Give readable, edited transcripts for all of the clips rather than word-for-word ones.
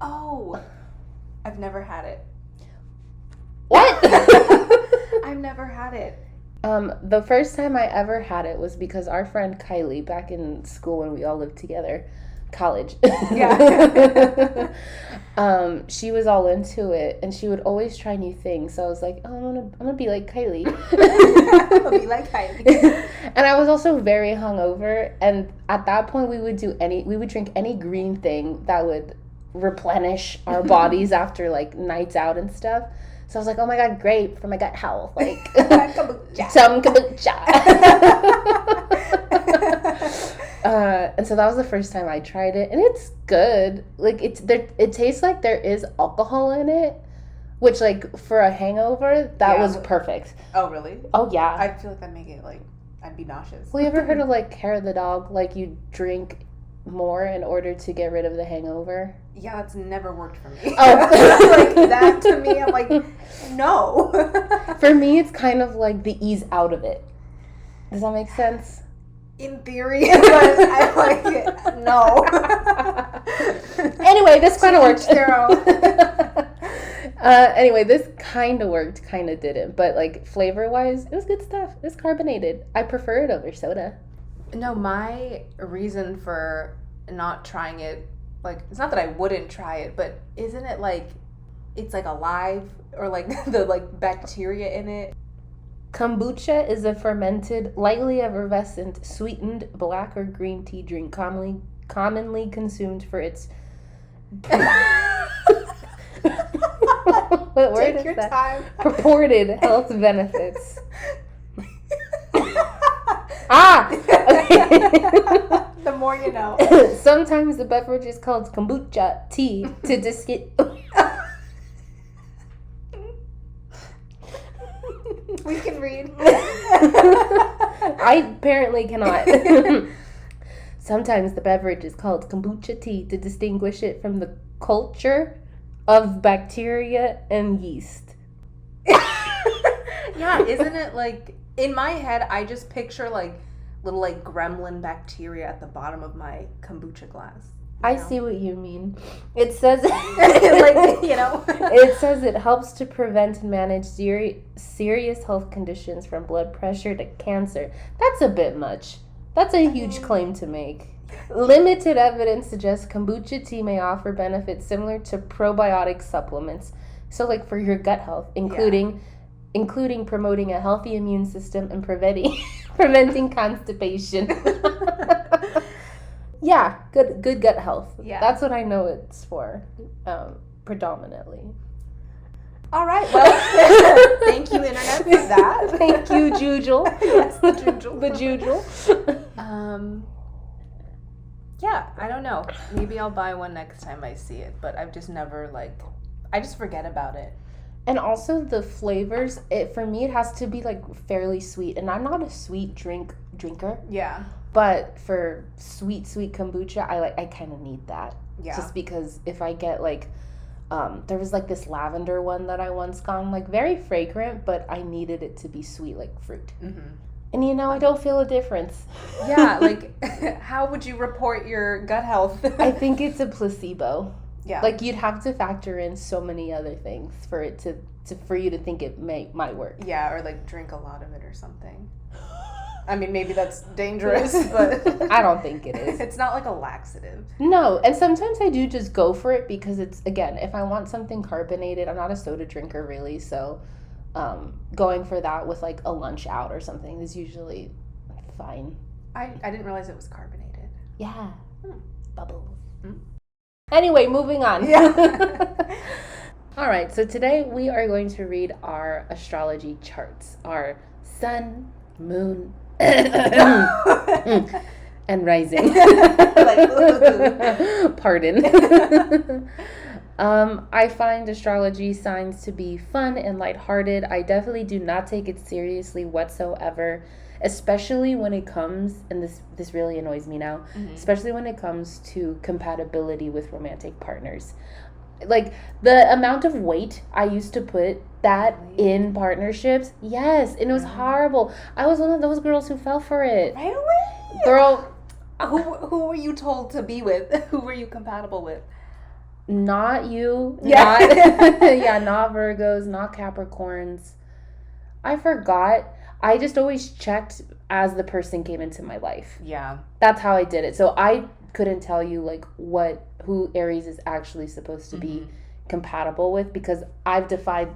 Oh, I've never had it. What? I've never had it. The first time I ever had it was because our friend Kylie, back in school when we all lived together, college. Yeah. She was all into it, and she would always try new things. So I was like, oh, I'm gonna be like Kylie. I'm gonna be like Kylie. And I was also very hungover, and at that point we would drink any green thing that would replenish our bodies after like nights out and stuff. So I was like, oh my God, great for my gut health. Like, some kombucha. And so that was the first time I tried it. And it's good. Like, it tastes like there is alcohol in it. Which, like, for a hangover, that was perfect. Oh, really? Oh, yeah. I feel like that'd make it, like, I'd be nauseous. Well, you ever heard of, like, hair of the dog? Like, you drink more in order to get rid of the hangover? Yeah, that's never worked for me. Oh. Like, that to me, I'm like, no. For me, it's kind of like the ease out of it. Does that make sense? In theory, but I like it. No. Anyway, this kind of worked. Anyway, this kind of worked, kind of didn't. But, like, flavor-wise, it was good stuff. It's carbonated. I prefer it over soda. No, my reason for not trying it, like, it's not that I wouldn't try it, but isn't it like, it's like alive, or like the like bacteria in it? Kombucha is a fermented, lightly effervescent, sweetened black or green tea drink commonly consumed for its what word Take your is that? time. Purported health benefits. Okay. The more you know. Sometimes the beverage is called kombucha tea to We can read. I apparently cannot. Sometimes the beverage is called kombucha tea to distinguish it from the culture of bacteria and yeast. Yeah, isn't it like, in my head, I just picture like little like gremlin bacteria at the bottom of my kombucha glass. I see what you mean. It says like, you know. It says it helps to prevent and manage serious health conditions from blood pressure to cancer. That's a bit much. That's a huge claim to make. Limited evidence suggests kombucha tea may offer benefits similar to probiotic supplements. So, like, for your gut health, including promoting a healthy immune system and preventing constipation. Yeah, good gut health. Yeah. That's what I know it's for, predominantly. All right, well, thank you, Internet, for that. Thank you, Jujel. Yes, the Jujel. The Jujel. Yeah, I don't know. Maybe I'll buy one next time I see it, but I've just never, like, I just forget about it. And also the flavors, for me, it has to be, like, fairly sweet. And I'm not a sweet drinker. Yeah. But for sweet kombucha, I kind of need that. Yeah. Just because if I get, like, there was, like, this lavender one that I once got, like, very fragrant, but I needed it to be sweet, like fruit. Mm-hmm. And, you know, I don't feel a difference. Yeah, like, how would you report your gut health? I think it's a placebo. Yeah. Like, you'd have to factor in so many other things for it for you to think it might work. Yeah, or, like, drink a lot of it or something. I mean, maybe that's dangerous, but I don't think it is. It's not like a laxative. No, and sometimes I do just go for it because it's, again, if I want something carbonated, I'm not a soda drinker really, so going for that with like a lunch out or something is usually fine. I didn't realize it was carbonated. Yeah. Bubbles. Anyway, moving on. Yeah. All right, so today we are going to read our astrology charts, our sun, moon, and rising. Pardon. I find astrology signs to be fun and lighthearted. I definitely do not take it seriously whatsoever, especially when it comes, and this really annoys me now, especially when it comes to compatibility with romantic partners. Like, the amount of weight I used to put that in partnerships, yes, and it was horrible. I was one of those girls who fell for it. Really? Girl. Who were you told to be with? Who were you compatible with? Not you. Yeah. Not Virgos, not Capricorns. I forgot. I just always checked as the person came into my life. Yeah. That's how I did it. So I couldn't tell you like who Aries is actually supposed to be compatible with, because I've defied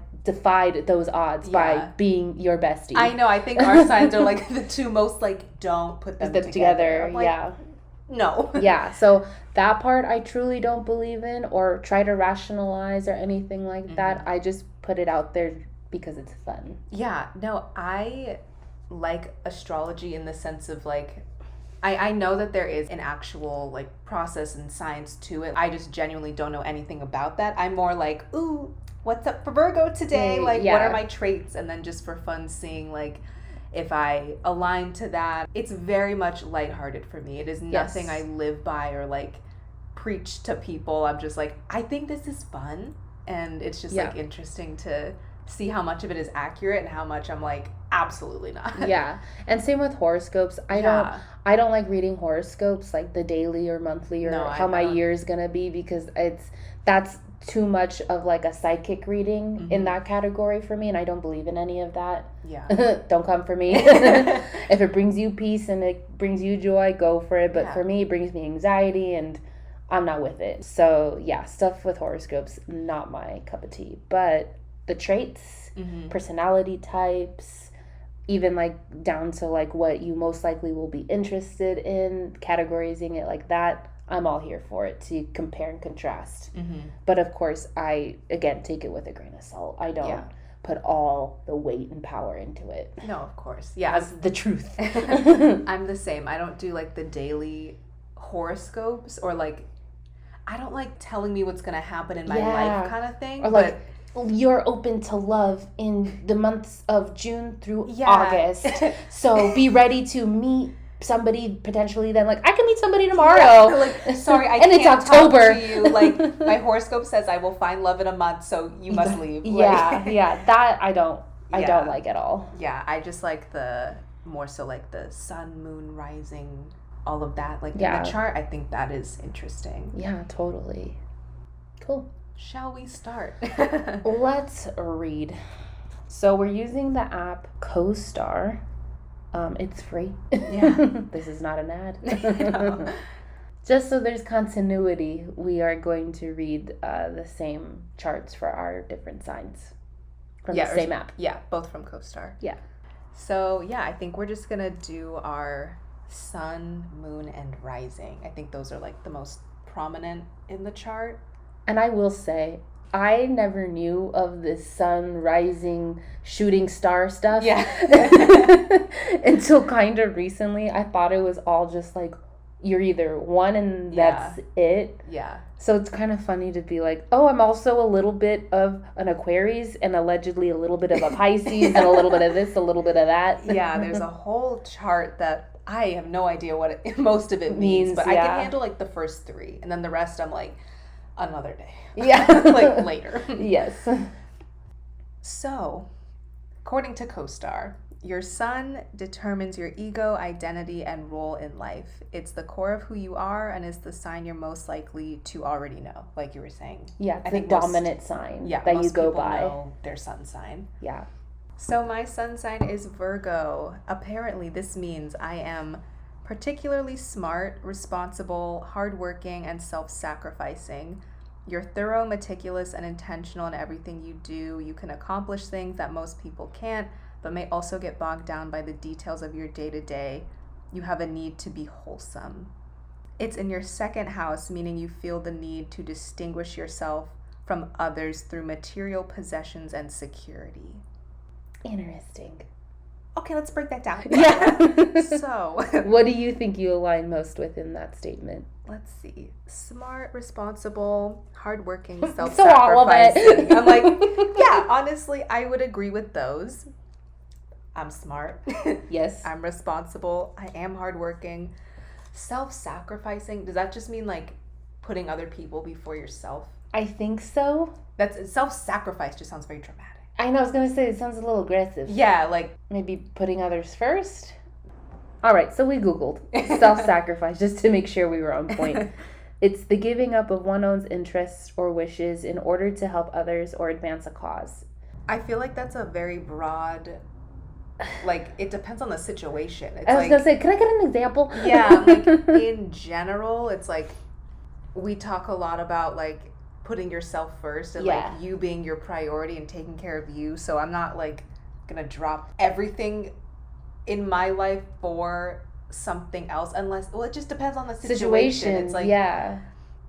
those odds by being your bestie. I know. I think our signs are like the two most like, don't put them together. Like, yeah. No. Yeah. So that part I truly don't believe in or try to rationalize or anything like that. I just put it out there because it's fun. Yeah. No, I like astrology in the sense of like, I know that there is an actual like process and science to it. I just genuinely don't know anything about that. I'm more like, ooh, what's up for Virgo today? Like, what are my traits? And then just for fun, seeing like if I align to that. It's very much lighthearted for me. It is nothing I live by or like preach to people. I'm just like, I think this is fun. And it's just like interesting to see how much of it is accurate and how much I'm like, absolutely not. Yeah. And same with horoscopes. I don't like reading horoscopes like the daily or monthly or how my year is going to be, because that's too much of like a psychic reading in that category for me, and I don't believe in any of that. Yeah. Don't come for me. If it brings you peace and it brings you joy, go for it. But for me, it brings me anxiety and I'm not with it. So yeah, stuff with horoscopes, not my cup of tea. But the traits, personality types, even like down to like what you most likely will be interested in, categorizing it like that, I'm all here for it to compare and contrast. But of course, I, again, take it with a grain of salt. I don't put all the weight and power into it. No, of course. Yeah. As the truth. I'm the same. I don't do like the daily horoscopes or like, I don't like telling me what's going to happen in my life kind of thing. Or like, you're open to love in the months of June through August. So be ready to meet somebody potentially then. Like, I can meet somebody tomorrow. Like, sorry, I and can't it's October. Talk to you. Like, my horoscope says I will find love in a month, so you must leave. Like, that I don't like at all. Yeah, I just like the more so like the sun, moon, rising, all of that. Like in the chart, I think that is interesting. Yeah, totally. Cool. Shall we start? Let's read. So we're using the app CoStar. It's free. Yeah. This is not an ad. Just so there's continuity, we are going to read the same charts for our different signs from the same app. Yeah, both from CoStar. Yeah. So yeah, I think we're just gonna do our sun, moon, and rising. I think those are like the most prominent in the chart. And I will say, I never knew of this sun, rising, shooting star stuff. Yeah. Until kind of recently. I thought it was all just like, you're either one and that's it. Yeah. So it's kind of funny to be like, oh, I'm also a little bit of an Aquarius and allegedly a little bit of a Pisces and a little bit of this, a little bit of that. Yeah, there's a whole chart that I have no idea what most of it means, but I can handle like the first three. And then the rest I'm like, another day. Yeah. Like later. Yes. So, according to CoStar, your sun determines your ego, identity, and role in life. It's the core of who you are and is the sign you're most likely to already know, like you were saying. Yeah, it's the dominant sign that you go by. Know their sun sign. Yeah. So my sun sign is Virgo. Apparently, this means I am particularly smart, responsible, hardworking, and self-sacrificing. You're thorough, meticulous, and intentional in everything you do. You can accomplish things that most people can't, but may also get bogged down by the details of your day-to-day. You have a need to be wholesome. It's in your second house, meaning you feel the need to distinguish yourself from others through material possessions and security. Interesting. Okay, let's break that down. Yeah. So, what do you think you align most with in that statement? Let's see. Smart, responsible, hardworking, self-sacrificing. So all of it. I'm like, yeah, honestly, I would agree with those. I'm smart. Yes. I'm responsible. I am hardworking. Self-sacrificing, does that just mean like putting other people before yourself? I think so. That's self-sacrifice just sounds very dramatic. I know, I was going to say, it sounds a little aggressive. Yeah, like... Maybe putting others first? All right, so we Googled self-sacrifice just to make sure we were on point. It's the giving up of one's own interests or wishes in order to help others or advance a cause. I feel like that's a very broad, like, it depends on the situation. It's I was going to say, can I get an example? Yeah, like, in general, it's like, we talk a lot about, like, putting yourself first and, like, you being your priority and taking care of you. So I'm not, like, going to drop everything in my life for something else unless, well, it just depends on the situation. It's like, yeah.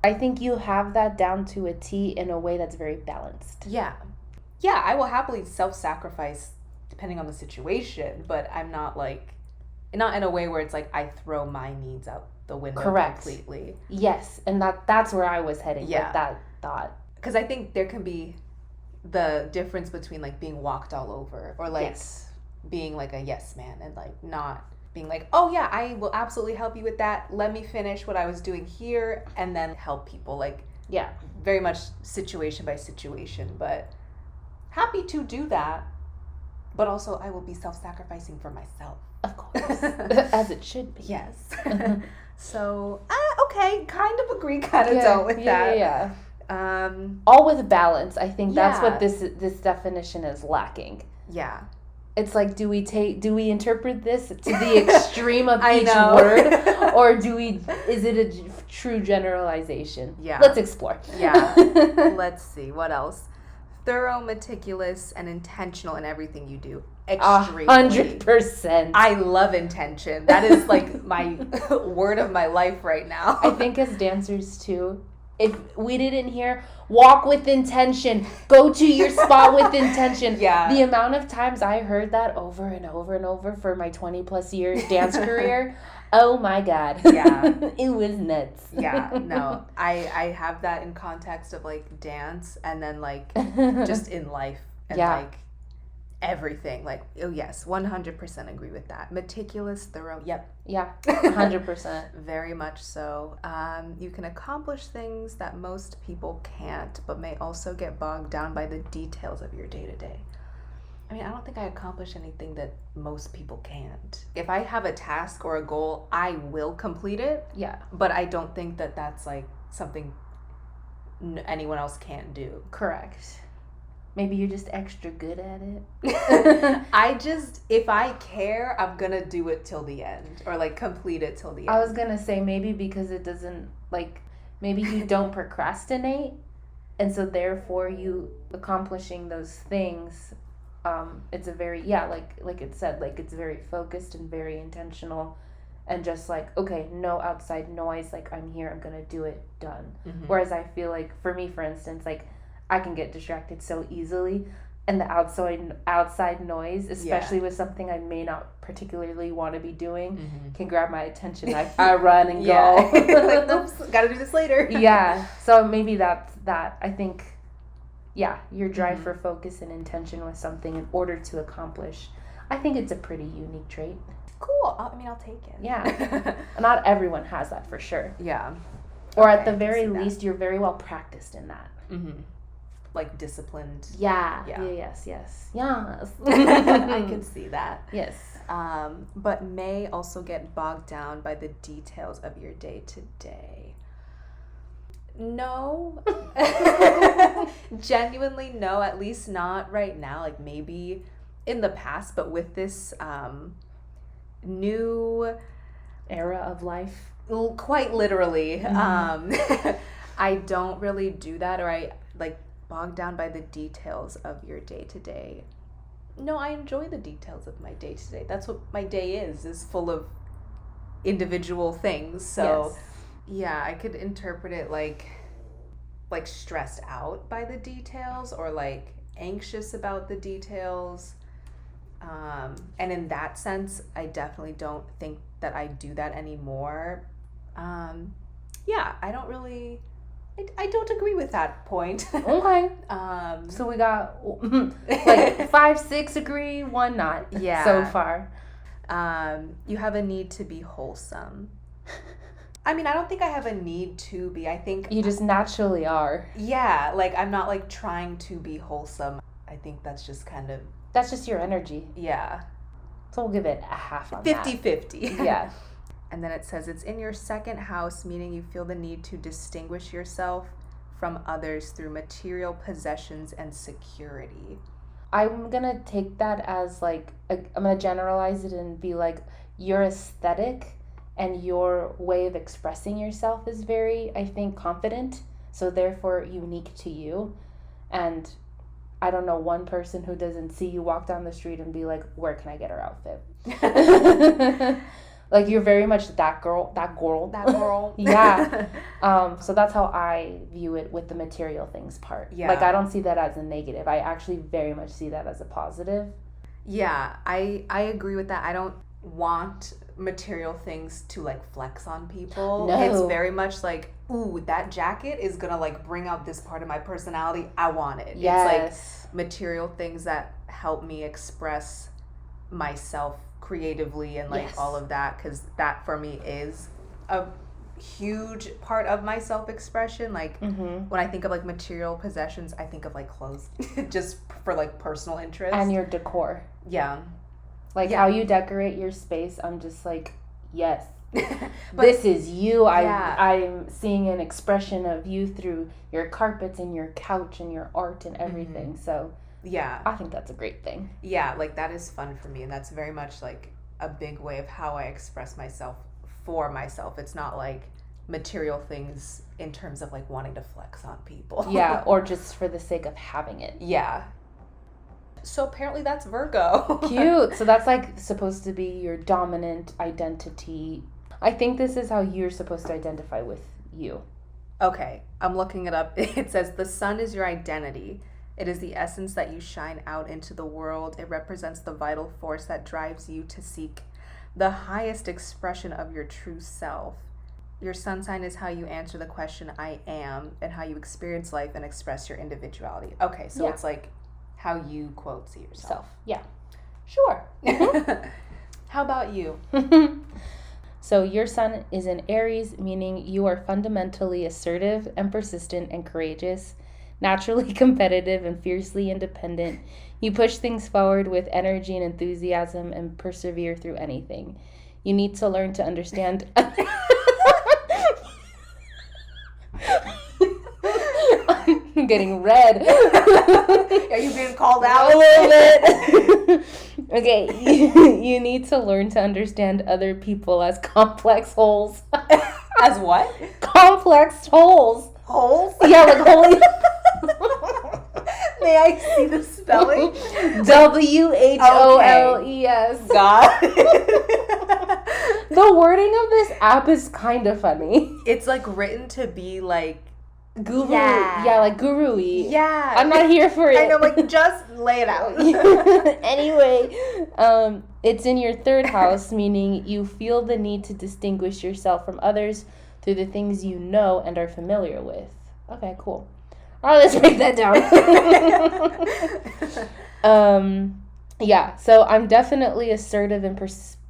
I think you have that down to a T in a way that's very balanced. Yeah. Yeah, I will happily self-sacrifice depending on the situation, but I'm not like, not in a way where it's like I throw my needs out the window completely. Yes, and that's where I was heading with that thought. Because I think there can be the difference between like being walked all over or like being like a yes man and like not being like, oh yeah, I will absolutely help you with that. Let me finish what I was doing here and then help people. Like, very much situation by situation, but happy to do that. But also I will be self-sacrificing for myself. Of course. As it should be. Yes. So, okay, kind of agree, kind of don't with that. Yeah. All with balance. I think that's what this definition is lacking. Yeah. It's like, do we interpret this to the extreme of each word, or is it a true generalization? Yeah. Let's explore. Yeah. Let's see. What else? Thorough, meticulous, and intentional in everything you do. Extremely. 100%. I love intention. That is like my word of my life right now. I think as dancers too, if we didn't hear walk with intention, go to your spot with intention. Yeah. The amount of times I heard that over and over and over for my 20 plus years dance career. Oh my God. Yeah. It was nuts. Yeah. No, I have that in context of like dance and then like just in life and like everything. Like, oh yes, 100% agree with that. Meticulous, thorough. Yep. Yeah. 100%. Very much so. You can accomplish things that most people can't, but may also get bogged down by the details of your day-to-day. I mean, I don't think I accomplish anything that most people can't. If I have a task or a goal, I will complete it. Yeah. But I don't think that that's like something anyone else can't do. Correct. Maybe you're just extra good at it. If I care, I'm gonna do it till the end or like complete it till the end. I was gonna say maybe because it doesn't like, maybe you don't procrastinate. And so therefore you accomplishing those things, it's a very, like it said, like it's very focused and very intentional and just like, okay, no outside noise, like I'm here, I'm gonna do it, done. Mm-hmm. Whereas I feel like for me, for instance, like I can get distracted so easily and the outside noise, especially with something I may not particularly want to be doing, can grab my attention. I run and go. Like, oops, gotta do this later. Yeah. So maybe that's that. I think, your drive for focus and intention with something in order to accomplish. I think it's a pretty unique trait. Cool. I mean, I'll take it. Yeah. Not everyone has that for sure. Yeah. Or at the very least, you're very well practiced in that. Mm-hmm. Like disciplined. Yeah. Yes. I could see that. Yes. But may also get bogged down by the details of your day to day. No. Genuinely no, at least not right now. Like maybe in the past, but with this new era of life. Quite literally. I don't really do that, or I like bogged down by the details of your day-to-day. No, I enjoy the details of my day-to-day. That's what my day is full of individual things. So, yeah, I could interpret it like stressed out by the details or like anxious about the details. And in that sense, I definitely don't think that I do that anymore. I don't really... I don't agree with that point. Okay. So we got like 5, 6 agree, 1 not. Yeah. So far. You have a need to be wholesome. I mean, I don't think I have a need to be. I think you just naturally are. Yeah, like I'm not like trying to be wholesome. I think that's just kind of... That's just your energy. Yeah. So we'll give it a half on 50-50. Yeah. And then it says it's in your second house, meaning you feel the need to distinguish yourself from others through material possessions and security. I'm going to take that as like, I'm going to generalize it and be like, your aesthetic and your way of expressing yourself is very, I think, confident. So therefore unique to you. And I don't know one person who doesn't see you walk down the street and be like, where can I get her outfit? Like, you're very much that girl. Yeah. So that's how I view it with the material things part. Yeah. Like, I don't see that as a negative. I actually very much see that as a positive. Yeah, I agree with that. I don't want material things to like flex on people. No. It's very much like, ooh, that jacket is gonna like bring out this part of my personality. I want it. Yes. It's like material things that help me express myself creatively and like Yes. all of that, because that for me is a huge part of my self-expression. Like when I think of like material possessions, I think of like clothes just for like personal interest And your decor. Yeah. Like how you decorate your space, I'm just like, yes. But this is you. Yeah. I'm seeing an expression of you through your carpets and your couch and your art and everything. So yeah, I think that's a great thing. Yeah, like that is fun for me, and that's very much like a big way of how I express myself for myself. It's not like material things in terms of like wanting to flex on people. Yeah, or just for the sake of having it. Yeah. So apparently that's Virgo. Cute. So that's like supposed to be your dominant identity. I think this is how you're supposed to identify with you. Okay, I'm looking it up. It says the sun is your identity. It is the essence that you shine out into the world. It represents the vital force that drives you to seek the highest expression of your true self. Your sun sign is how you answer the question, I am, and how you experience life and express your individuality. Okay, so it's like how you, quote, see yourself. Yeah. Sure. How about you? So your sun is in Aries, meaning you are fundamentally assertive and persistent and courageous, naturally competitive and fiercely independent. You push things forward with energy and enthusiasm and persevere through anything. You need to learn to understand... I'm getting red. Are you being called out? A little bit. Okay, you need to learn to understand other people as complex wholes. As what? Complex wholes. Holes? Yeah, like holy. May I see the spelling? WHOLES. God. The wording of this app is kind of funny. It's like written to be like Guru. Yeah. Yeah, like guru-y. Yeah. I'm not here for it. I know, like, just lay it out. Anyway, it's in your third house, meaning you feel the need to distinguish yourself from others through the things you know and are familiar with. Okay, cool. All right, let's break that down. Yeah, so I'm definitely assertive and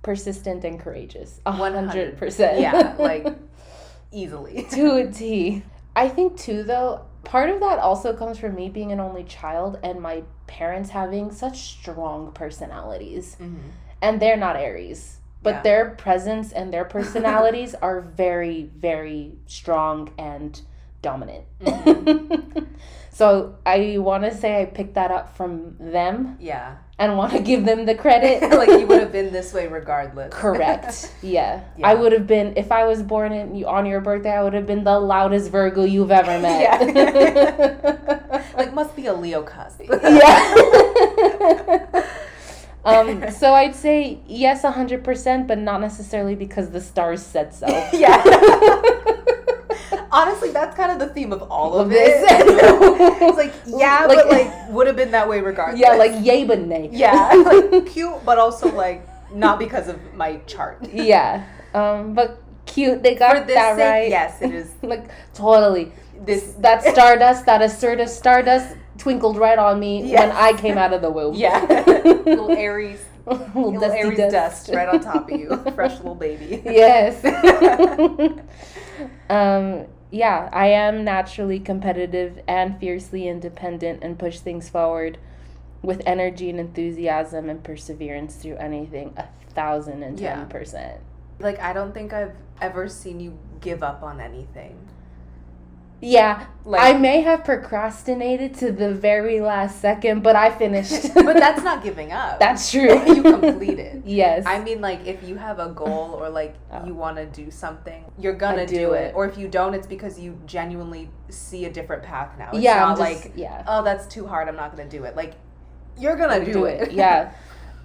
persistent and courageous. 100%. Yeah, like, easily. To a T. I think, too, though, part of that also comes from me being an only child and my parents having such strong personalities. Mm-hmm. And they're not Aries. But their presence and their personalities are very, very strong and dominant. Mm-hmm. So I want to say I picked that up from them. Yeah. And want to give them the credit. Like you would have been this way regardless. Correct. Yeah. I would have been, if I was born on your birthday, I would have been the loudest Virgo you've ever met. Yeah. Like, must be a Leo cusp. Yeah. So I'd say yes, 100%, but not necessarily because the stars said so. Yeah. Honestly, that's kind of the theme of all of this. It's like, yeah, but like would have been that way regardless. Yeah, like yay but nay. Yeah, like cute, but also like not because of my chart. Yeah, but cute. They got that sake, right. Yes, it is. Like totally. That stardust, that assertive stardust, twinkled right on me when I came out of the womb. Yeah, little Aries. Little Aries dust right on top of you. Fresh little baby. Yes. Yeah, I am naturally competitive and fiercely independent and push things forward with energy and enthusiasm and perseverance through anything 1,010%. Like, I don't think I've ever seen you give up on anything. Yeah, like, I may have procrastinated to the very last second, but I finished. But that's not giving up. That's true. You completed. Yes. I mean, like, if you have a goal or, like, you want to do something, you're going to do it. Or if you don't, it's because you genuinely see a different path now. It's not like, oh, that's too hard, I'm not going to do it. Like, you're going to do it. Yeah.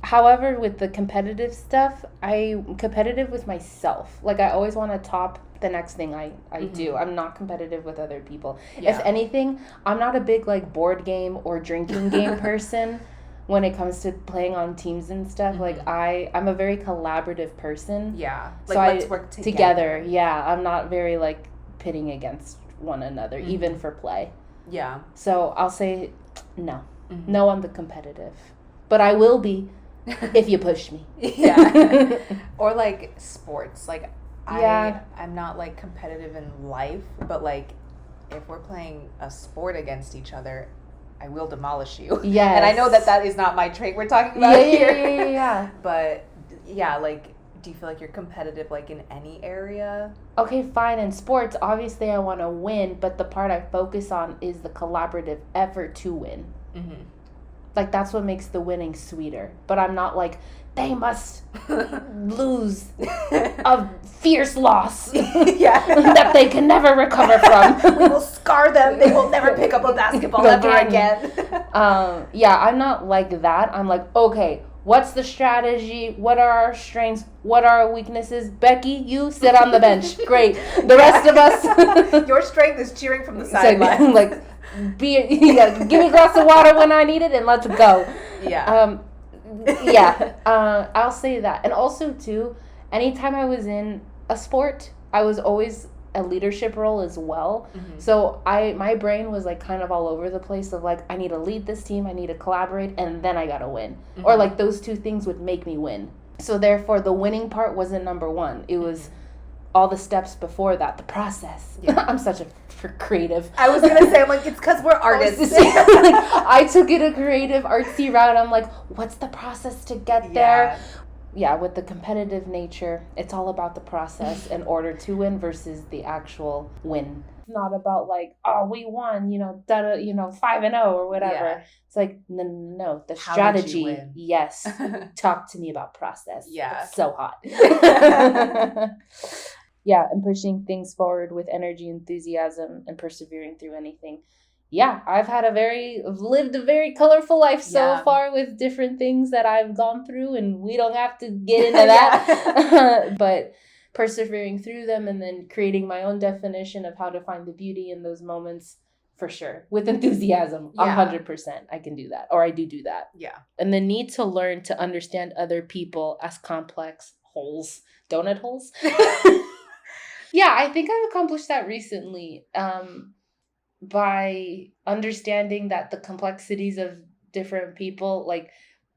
However, with the competitive stuff, I'm competitive with myself. Like, I always want to top the next thing I do. I'm not competitive with other people. Yeah. If anything, I'm not a big, like, board game or drinking game person when it comes to playing on teams and stuff. Like, I'm a very collaborative person. Yeah. Like, so let's work together. Yeah. I'm not very, like, pitting against one another, even for play. Yeah. So I'll say no. No on the competitive. But I will be if you push me. Yeah. Or, like, sports. Like, I'm not, like, competitive in life, but, like, if we're playing a sport against each other, I will demolish you. Yes. And I know that is not my trait we're talking about here. Yeah. But, yeah, like, do you feel like you're competitive, like, in any area? Okay, fine. In sports, obviously I want to win, but the part I focus on is the collaborative effort to win. Mm-hmm. Like, that's what makes the winning sweeter. But I'm not like, they must lose a fierce loss that they can never recover from. We will scar them. They will never pick up a basketball ever again. Yeah, I'm not like that. I'm like, okay, what's the strategy? What are our strengths? What are our weaknesses? Becky, you sit on the bench. Great. The rest of us. Your strength is cheering from the sideline. Like, give me a glass of water when I need it and let's go. Yeah. I'll say that. And also, too, anytime I was in a sport, I was always a leadership role as well. Mm-hmm. So my brain was, like, kind of all over the place of, like, I need to lead this team, I need to collaborate, and then I gotta win. Mm-hmm. Or, like, those two things would make me win. So therefore, the winning part wasn't number one. It was all the steps before that, the process. Yeah. I'm such a creative. I was gonna say, I'm like, it's because we're artists. Like, I took it a creative, artsy route. I'm like, what's the process to get there? Yeah, with the competitive nature, it's all about the process in order to win versus the actual win. It's not about, like, oh, we won, 5-0 or whatever. Yeah. It's like, no, the strategy. Yes. Talk to me about process. Yeah. It's so hot. Yeah, and pushing things forward with energy, enthusiasm, and persevering through anything. Yeah, I've lived a very colorful life so far with different things that I've gone through, and we don't have to get into that. But persevering through them and then creating my own definition of how to find the beauty in those moments, for sure. With enthusiasm, 100%, I can do that, or I do that. Yeah. And the need to learn to understand other people as complex holes, donut holes. Yeah, I think I've accomplished that recently by understanding that the complexities of different people, like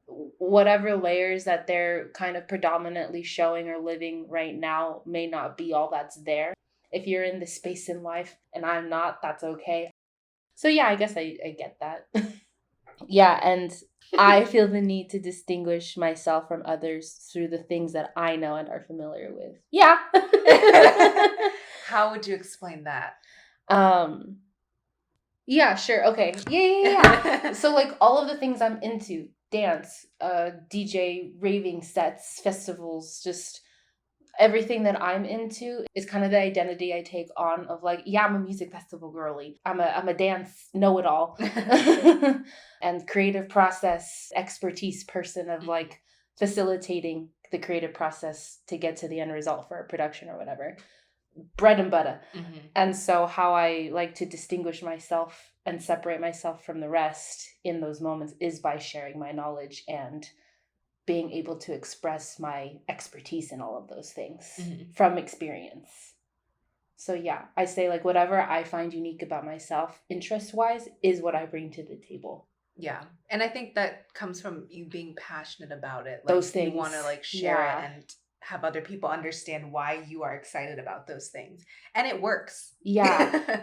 whatever layers that they're kind of predominantly showing or living right now may not be all that's there. If you're in the space in life and I'm not, that's okay. So yeah, I guess I get that. Yeah, and I feel the need to distinguish myself from others through the things that I know and are familiar with. Yeah. How would you explain that? Yeah, sure. Okay. Yeah. So, like, all of the things I'm into, dance, DJ, raving sets, festivals, just everything that I'm into is kind of the identity I take on of, like, yeah, I'm a music festival girly. I'm a dance know-it-all and creative process expertise person of, like, facilitating the creative process to get to the end result for a production or whatever. Bread and butter. Mm-hmm. And so how I like to distinguish myself and separate myself from the rest in those moments is by sharing my knowledge and being able to express my expertise in all of those things from experience. So yeah, I say, like, whatever I find unique about myself, interest-wise, is what I bring to the table. Yeah. And I think that comes from you being passionate about it. Like, those things. You want to, like, share it and have other people understand why you are excited about those things. And it works. Yeah.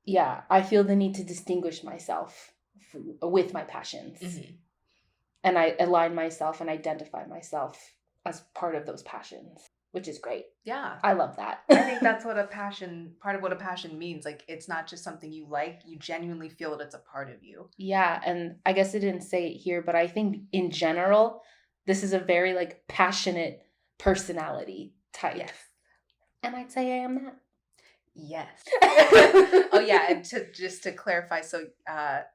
Yeah. I feel the need to distinguish myself with my passions. Mm-hmm. And I align myself and identify myself as part of those passions, which is great. Yeah. I love that. I think that's what part of what a passion means. Like, it's not just something you like, you genuinely feel that it's a part of you. Yeah. And I guess I didn't say it here, but I think in general, this is a very like passionate personality type. Yes. And I'd say I am that. Yes. Oh yeah, and to clarify, so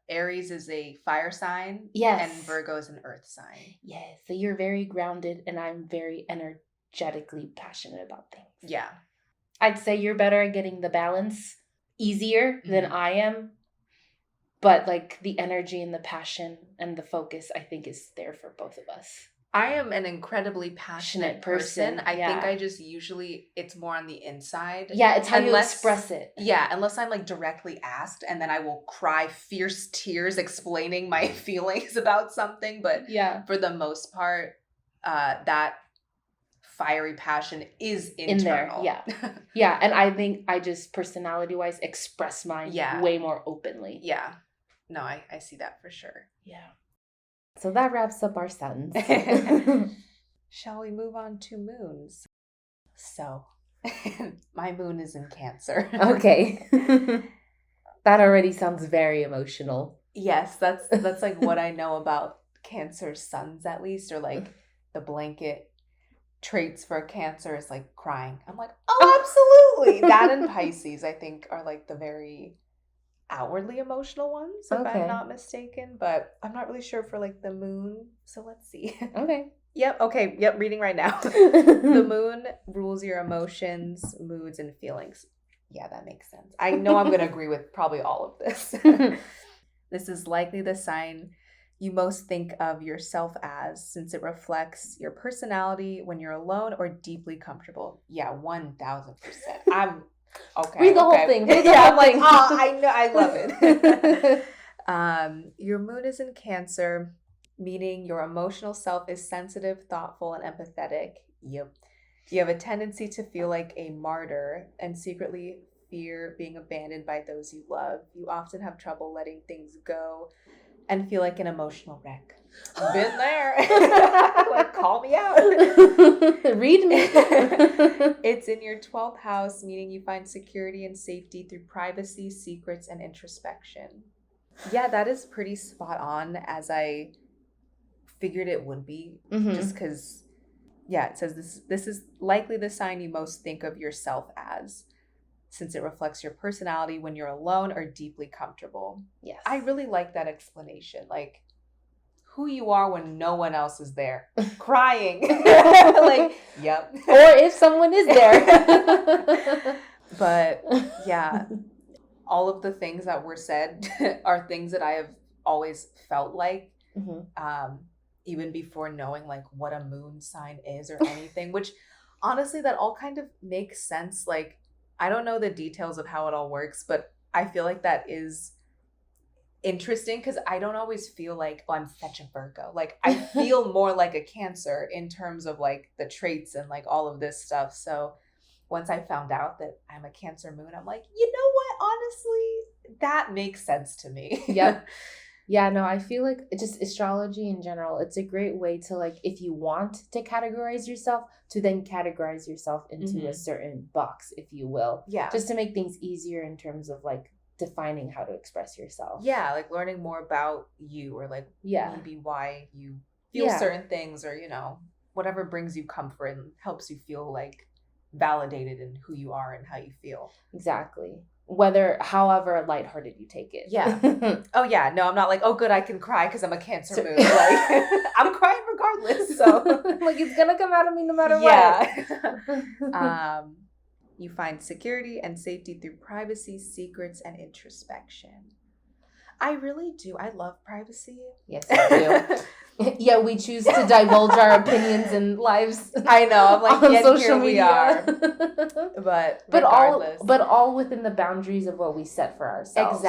Aries is a fire sign. Yes. And Virgo is an earth sign. Yes. So you're very grounded and I'm very energetically passionate about things. Yeah. I'd say you're better at getting the balance easier than I am. But like the energy and the passion and the focus, I think is there for both of us. I am an incredibly passionate person. I think I just usually, it's more on the inside. Yeah, it's how you express it. Yeah, unless I'm like directly asked, and then I will cry fierce tears explaining my feelings about something. But for the most part, that fiery passion is internal. In there, yeah. Yeah, and I think I just personality-wise express mine way more openly. Yeah. No, I see that for sure. Yeah. So that wraps up our sentence. Shall we move on to moons? So, my moon is in Cancer. Okay. That already sounds very emotional. Yes, that's like what I know about Cancer suns, at least, or like the blanket traits for Cancer is like crying. I'm like, oh, absolutely. That and Pisces, I think, are like the very outwardly emotional ones, if I'm not mistaken, but I'm not really sure for like the moon, so let's see. Yep, reading right now. The moon rules your emotions, moods, and feelings. Yeah, that makes sense. I know I'm going to agree with probably all of this. This is likely the sign you most think of yourself as, since it reflects your personality when you're alone or deeply comfortable. Yeah, 1000%. I'm read the whole thing. I'm like, I know, I love it. Your moon is in Cancer, meaning your emotional self is sensitive, thoughtful, and empathetic. Yep. You have a tendency to feel like a martyr and secretly fear being abandoned by those you love. You often have trouble letting things go and feel like an emotional wreck. Been there. Like, call me out. Read me. It's in your 12th house, meaning you find security and safety through privacy, secrets, and introspection. Yeah, that is pretty spot on, as I figured it would be. Just because, it says this is likely the sign you most think of yourself as, since it reflects your personality when you're alone or deeply comfortable. Yes. I really like that explanation. Like, who you are when no one else is there. Crying. Like, yep. Or if someone is there. But, yeah, all of the things that were said are things that I have always felt like, even before knowing, like, what a moon sign is or anything, which, honestly, that all kind of makes sense. Like, I don't know the details of how it all works, but I feel like that is interesting because I don't always feel like, oh, I'm such a Virgo. Like, I feel more like a Cancer in terms of like the traits and like all of this stuff. So once I found out that I'm a Cancer moon, I'm like, you know what? Honestly, that makes sense to me. Yep. Yeah, no, I feel like just astrology in general, it's a great way to, like, if you want to categorize yourself, to then categorize yourself into a certain box, if you will. Yeah. Just to make things easier in terms of, like, defining how to express yourself. Yeah, like learning more about you, or like maybe why you feel certain things, or, you know, whatever brings you comfort and helps you feel like validated in who you are and how you feel. Exactly. However lighthearted you take it. Yeah. Oh yeah. No, I'm not like, oh good, I can cry because I'm a Cancer moon. Like, I'm crying regardless. So like, it's gonna come out of me no matter what. You find security and safety through privacy, secrets, and introspection. I really do. I love privacy. Yes, I do. Yeah, we choose to divulge our opinions and lives. I know. I'm like, on yeah, social here media. We are. But regardless. But all within the boundaries of what we set for ourselves.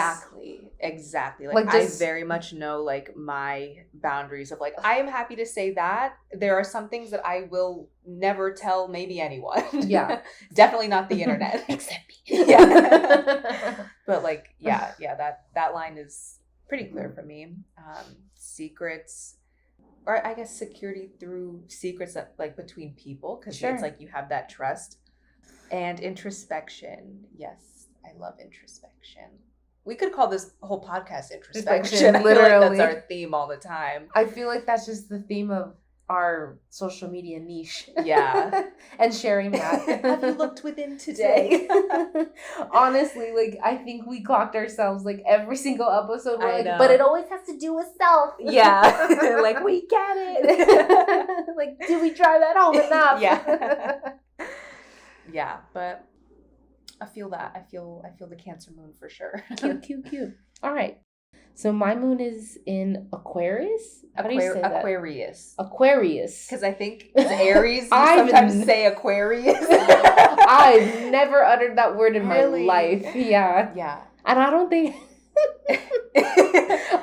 Exactly. Like I very much know like my boundaries of like, I am happy to say that there are some things that I will never tell maybe anyone. Yeah. Definitely not the internet. Except me. Yeah. But like, that line is pretty clear for me. Secrets. or I guess security through secrets that like between people, because it's like you have that trust. And introspection. Yes, I love introspection. We could call this whole podcast introspection. Literally. I feel like that's our theme all the time. I feel like that's just the theme of our social media niche. Yeah. And sharing that. Have you looked within today? Honestly, like, I think we clocked ourselves, like, every single episode. We're like, know. but it always has to do with self. Yeah. Like, we get it. Like, did we drive that home enough? Yeah. Yeah, but I feel that. I feel the Cancer moon for sure. Cute. All right. So my moon is in Aquarius. How do you say that? Aquarius. Aquarius. Because I think it's Aries. You sometimes say Aquarius. I've never uttered that word in my life. Yeah. Yeah. And I don't think...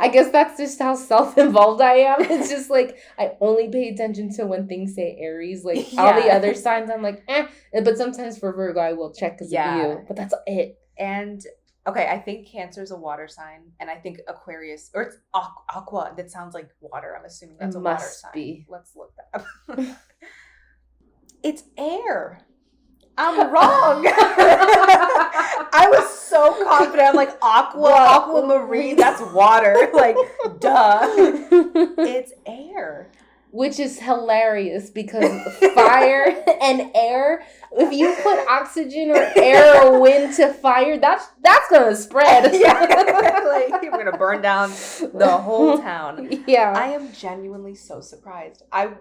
I guess that's just how self-involved I am. It's just like I only pay attention to when things say Aries. Like all the other signs, I'm like, But sometimes for Virgo, I will check because of you. But that's it. And okay, I think Cancer's a water sign, and I think Aquarius, or it's aqua. That sounds like water. I'm assuming that's a water sign. Be. Let's look that up. It's air. I'm wrong. I was so confident. I'm like, aquamarine, that's water. Like, duh. It's air. Which is hilarious because fire and air, if you put oxygen or air or wind to fire, that's going to spread. Yeah. Like, we're going to burn down the whole town. Yeah. I am genuinely so surprised. I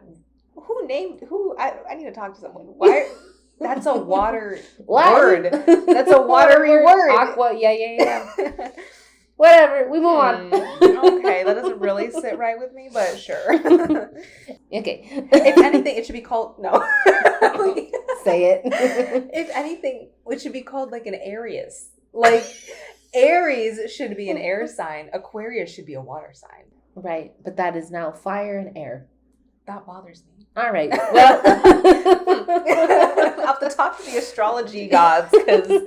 need to talk to someone. Why? That's a water word. That's a watery word. Aqua, yeah. Whatever, we move on. Okay, that doesn't really sit right with me, but sure. Okay. If anything, it should be called, no. Say it. If anything, it should be called like an Aries. Like, Aries should be an air sign. Aquarius should be a water sign. Right, but that is now fire and air. That bothers me. All right. Well, I'll have to talk to the astrology gods because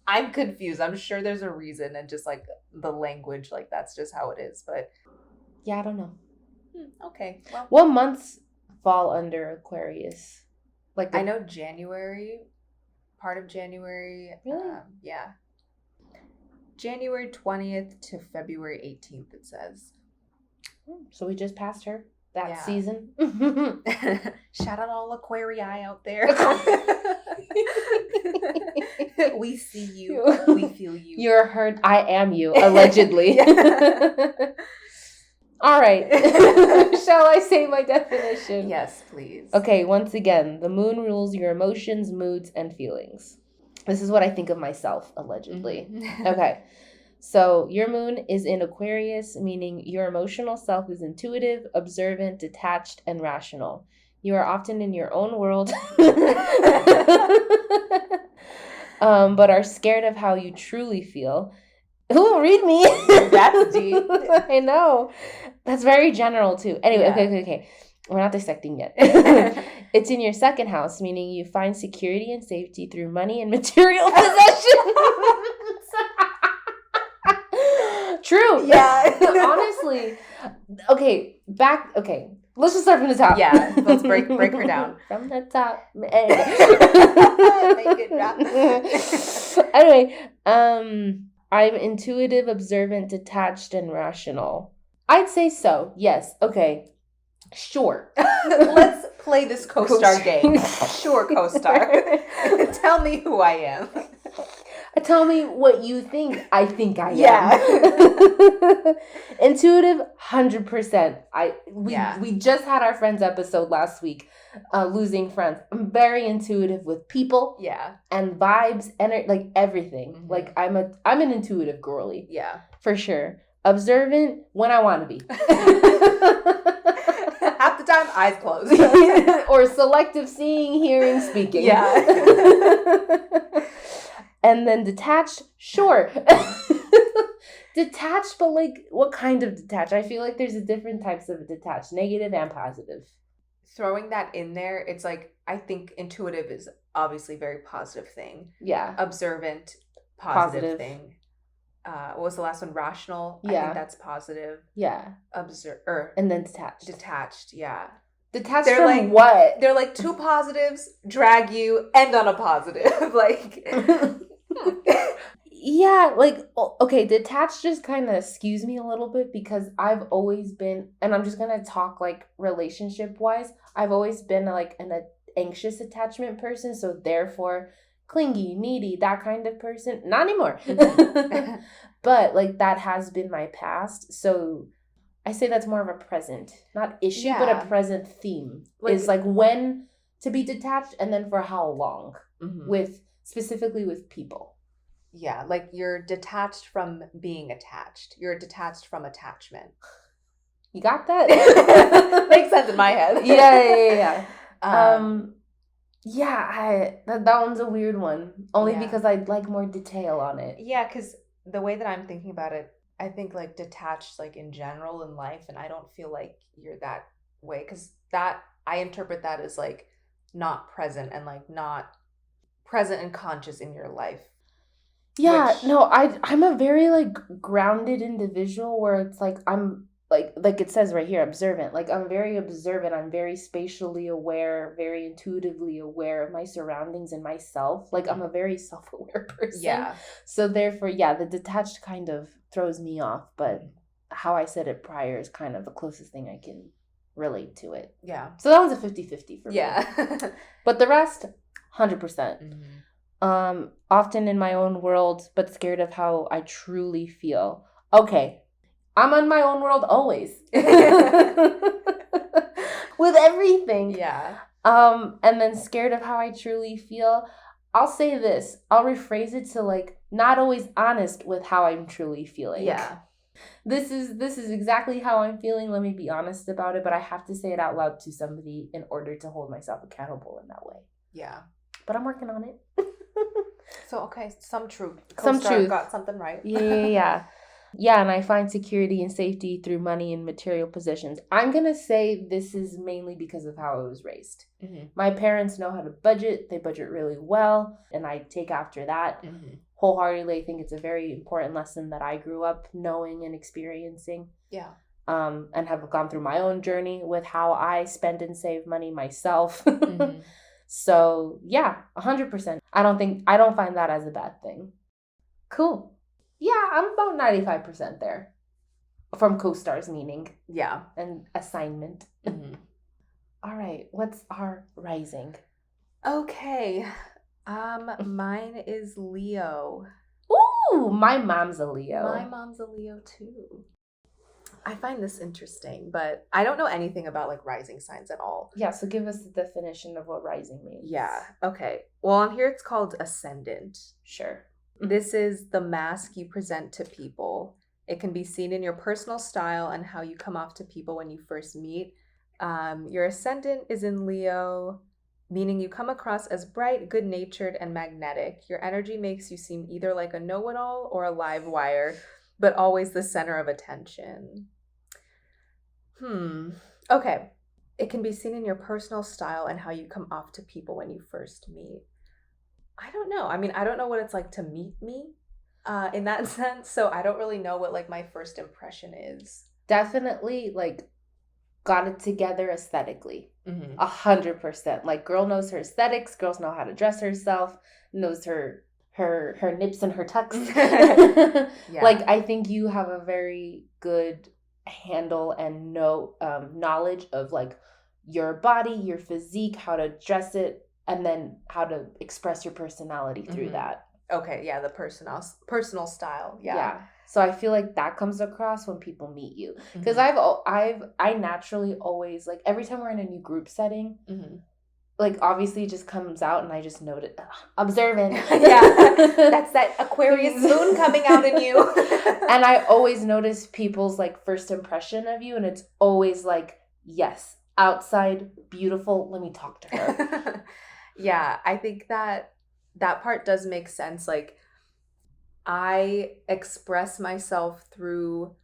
I'm confused. I'm sure there's a reason, and just like the language, like that's just how it is. But yeah, I don't know. Okay. Well, what months fall under Aquarius? Like I know January, part of January. Really? Yeah. January 20th to February 18th. It says. So we just passed her. That season. Shout out all Aquarii out there. We see you. We feel you. You're heard. I am you, allegedly. All right. Shall I say my definition? Yes, please. Okay, once again, the moon rules your emotions, moods, and feelings. This is what I think of myself, allegedly. Mm-hmm. Okay. So your moon is in Aquarius, meaning your emotional self is intuitive, observant, detached, and rational. You are often in your own world, but are scared of how you truly feel. Ooh, read me. That's deep. I know. That's very general, too. Anyway, okay. We're not dissecting yet. It's in your second house, meaning you find security and safety through money and material possessions. True. Yeah. Honestly. Okay. Let's just start from the top. Yeah. Let's break her down. From the top. Make it drop. Anyway, I'm intuitive, observant, detached, and rational. I'd say so. Yes. Okay. Sure. Let's play this co-star game. Sure, co-star. Tell me who I am. Tell me what you think I am. Yeah. Intuitive, 100%. We just had our friends episode last week, losing friends. I'm very intuitive with people. Yeah. And vibes and like everything. Mm-hmm. Like I'm an intuitive girly. Yeah. For sure. Observant when I want to be. Half the time, eyes closed. Or selective seeing, hearing, speaking. Yeah. And then detached, sure. Detached, but like, what kind of detached? I feel like there's different types of detached, negative and positive. Throwing that in there, it's like, I think intuitive is obviously a very positive thing. Yeah. Observant, positive thing. what was the last one? Rational. Yeah. I think that's positive. Yeah. And then detached. Detached, yeah. Detached they're from like, what? They're like two positives, drag you, end on a positive. Like... Yeah, like, okay, detached just kind of skews me a little bit because I've always been, and I'm just going to talk like relationship-wise, I've always been like an anxious attachment person, so therefore clingy, needy, that kind of person. Not anymore. But like that has been my past, so I say that's more of a present, not issue, but a present theme. Like, is like when to be detached and then for how long, specifically with people. Yeah, like you're detached from being attached. You're detached from attachment. You got that? Makes sense in my head. Yeah. That one's a weird one. Only because I'd like more detail on it. Yeah, because the way that I'm thinking about it, I think like detached like in general in life, and I don't feel like you're that way because that I interpret that as like not present and like not present and conscious in your life. Yeah, no, I'm a very like grounded individual where it's like I'm like it says right here, observant. Like I'm very observant. I'm very spatially aware, very intuitively aware of my surroundings and myself. Like I'm a very self-aware person. Yeah. So therefore, yeah, the detached kind of throws me off, but how I said it prior is kind of the closest thing I can relate to it. Yeah. So that one's a 50-50 for me. Yeah. But the rest, 100%. Often in my own world, but scared of how I truly feel. Okay, I'm in my own world always. With everything. Yeah. And then scared of how I truly feel. I'll say this. I'll rephrase it to like not always honest with how I'm truly feeling. Yeah. This is exactly how I'm feeling. Let me be honest about it, but I have to say it out loud to somebody in order to hold myself accountable in that way. Yeah. But I'm working on it. So, okay, some truth. Co-star got something right. Yeah. Yeah, and I find security and safety through money and material possessions. I'm going to say this is mainly because of how I was raised. Mm-hmm. My parents know how to budget. They budget really well, and I take after that. Mm-hmm. Wholeheartedly, I think it's a very important lesson that I grew up knowing and experiencing. Yeah. And have gone through my own journey with how I spend and save money myself. Mm-hmm. So, yeah, 100%. I don't find that as a bad thing. Cool. Yeah, I'm about 95% there. From co-stars meaning. Yeah. And assignment. Mm-hmm. All right, what's our rising? Okay. Mine is Leo. Ooh, my mom's a Leo. My mom's a Leo too. I find this interesting, but I don't know anything about like rising signs at all. Yeah, so give us the definition of what rising means. Yeah, okay. Well, on here it's called ascendant. Sure. This is the mask you present to people. It can be seen in your personal style and how you come off to people when you first meet. Your ascendant is in Leo, meaning you come across as bright, good-natured, and magnetic. Your energy makes you seem either like a know-it-all or a live wire, but always the center of attention. Okay. It can be seen in your personal style and how you come off to people when you first meet. I don't know. I mean, I don't know what it's like to meet me in that sense. So I don't really know what like my first impression is. Definitely like got it together aesthetically. 100%. Like girl knows her aesthetics. Girls know how to dress herself. Knows her nips and her tucks. Yeah. Like I think you have a very good handle and knowledge of like your body, your physique, how to dress it, and then how to express your personality through that. Okay, yeah, the personal style. Yeah. So I feel like that comes across when people meet you. Because I naturally always, like, every time we're in a new group setting, like, obviously it just comes out and I just notice, observant. Yeah, that's that Aquarius moon coming out in you. And I always notice people's, like, first impression of you, and it's always like, yes, outside, beautiful, let me talk to her. Yeah, I think that part does make sense. Like, I express myself through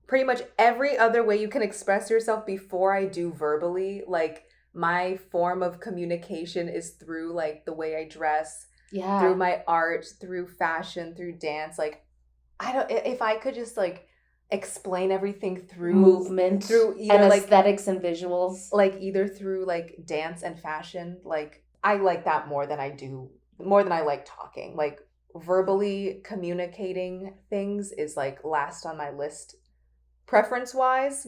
pretty much every other way you can express yourself before I do verbally. Like, my form of communication is through, like, the way I dress, through my art, through fashion, through dance. Like, if I could just like explain everything through movement, through either and like aesthetics and visuals, like either through like dance and fashion, like I like that more than I like talking. Like verbally communicating things is like last on my list preference wise.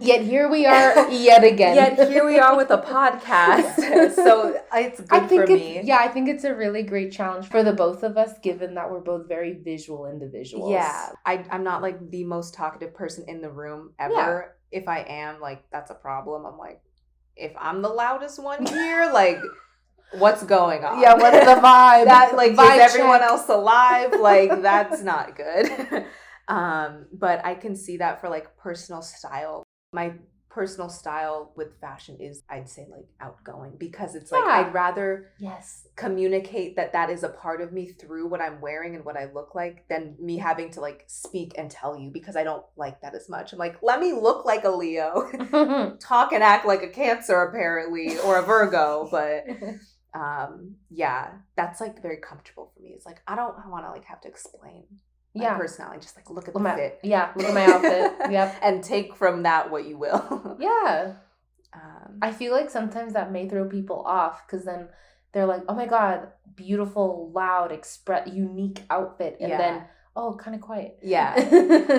Yet here we are yet again. Yet here we are with a podcast. So it's good for me. Yeah, I think it's a really great challenge for the both of us, given that we're both very visual individuals. Yeah. I'm not like the most talkative person in the room ever. Yeah. If I am, like, that's a problem. I'm like, if I'm the loudest one here, like, what's going on? Yeah, what's the vibe? That, like, vibe is everyone else alive? Like, that's not good. But I can see that for like personal style. My personal style with fashion is, I'd say, like outgoing, because it's like I'd rather communicate that is a part of me through what I'm wearing and what I look like than me having to like speak and tell you, because I don't like that as much. I'm like, let me look like a Leo, talk and act like a Cancer apparently, or a Virgo, but yeah, that's like very comfortable for me. It's like I don't want to like have to explain my personality. Just like look at the fit. Yeah, look at my outfit. Yep. And take from that what you will. Yeah. I feel like sometimes that may throw people off, because then they're like, oh my God, beautiful, loud, unique outfit. And then, oh, kind of quiet. Yeah.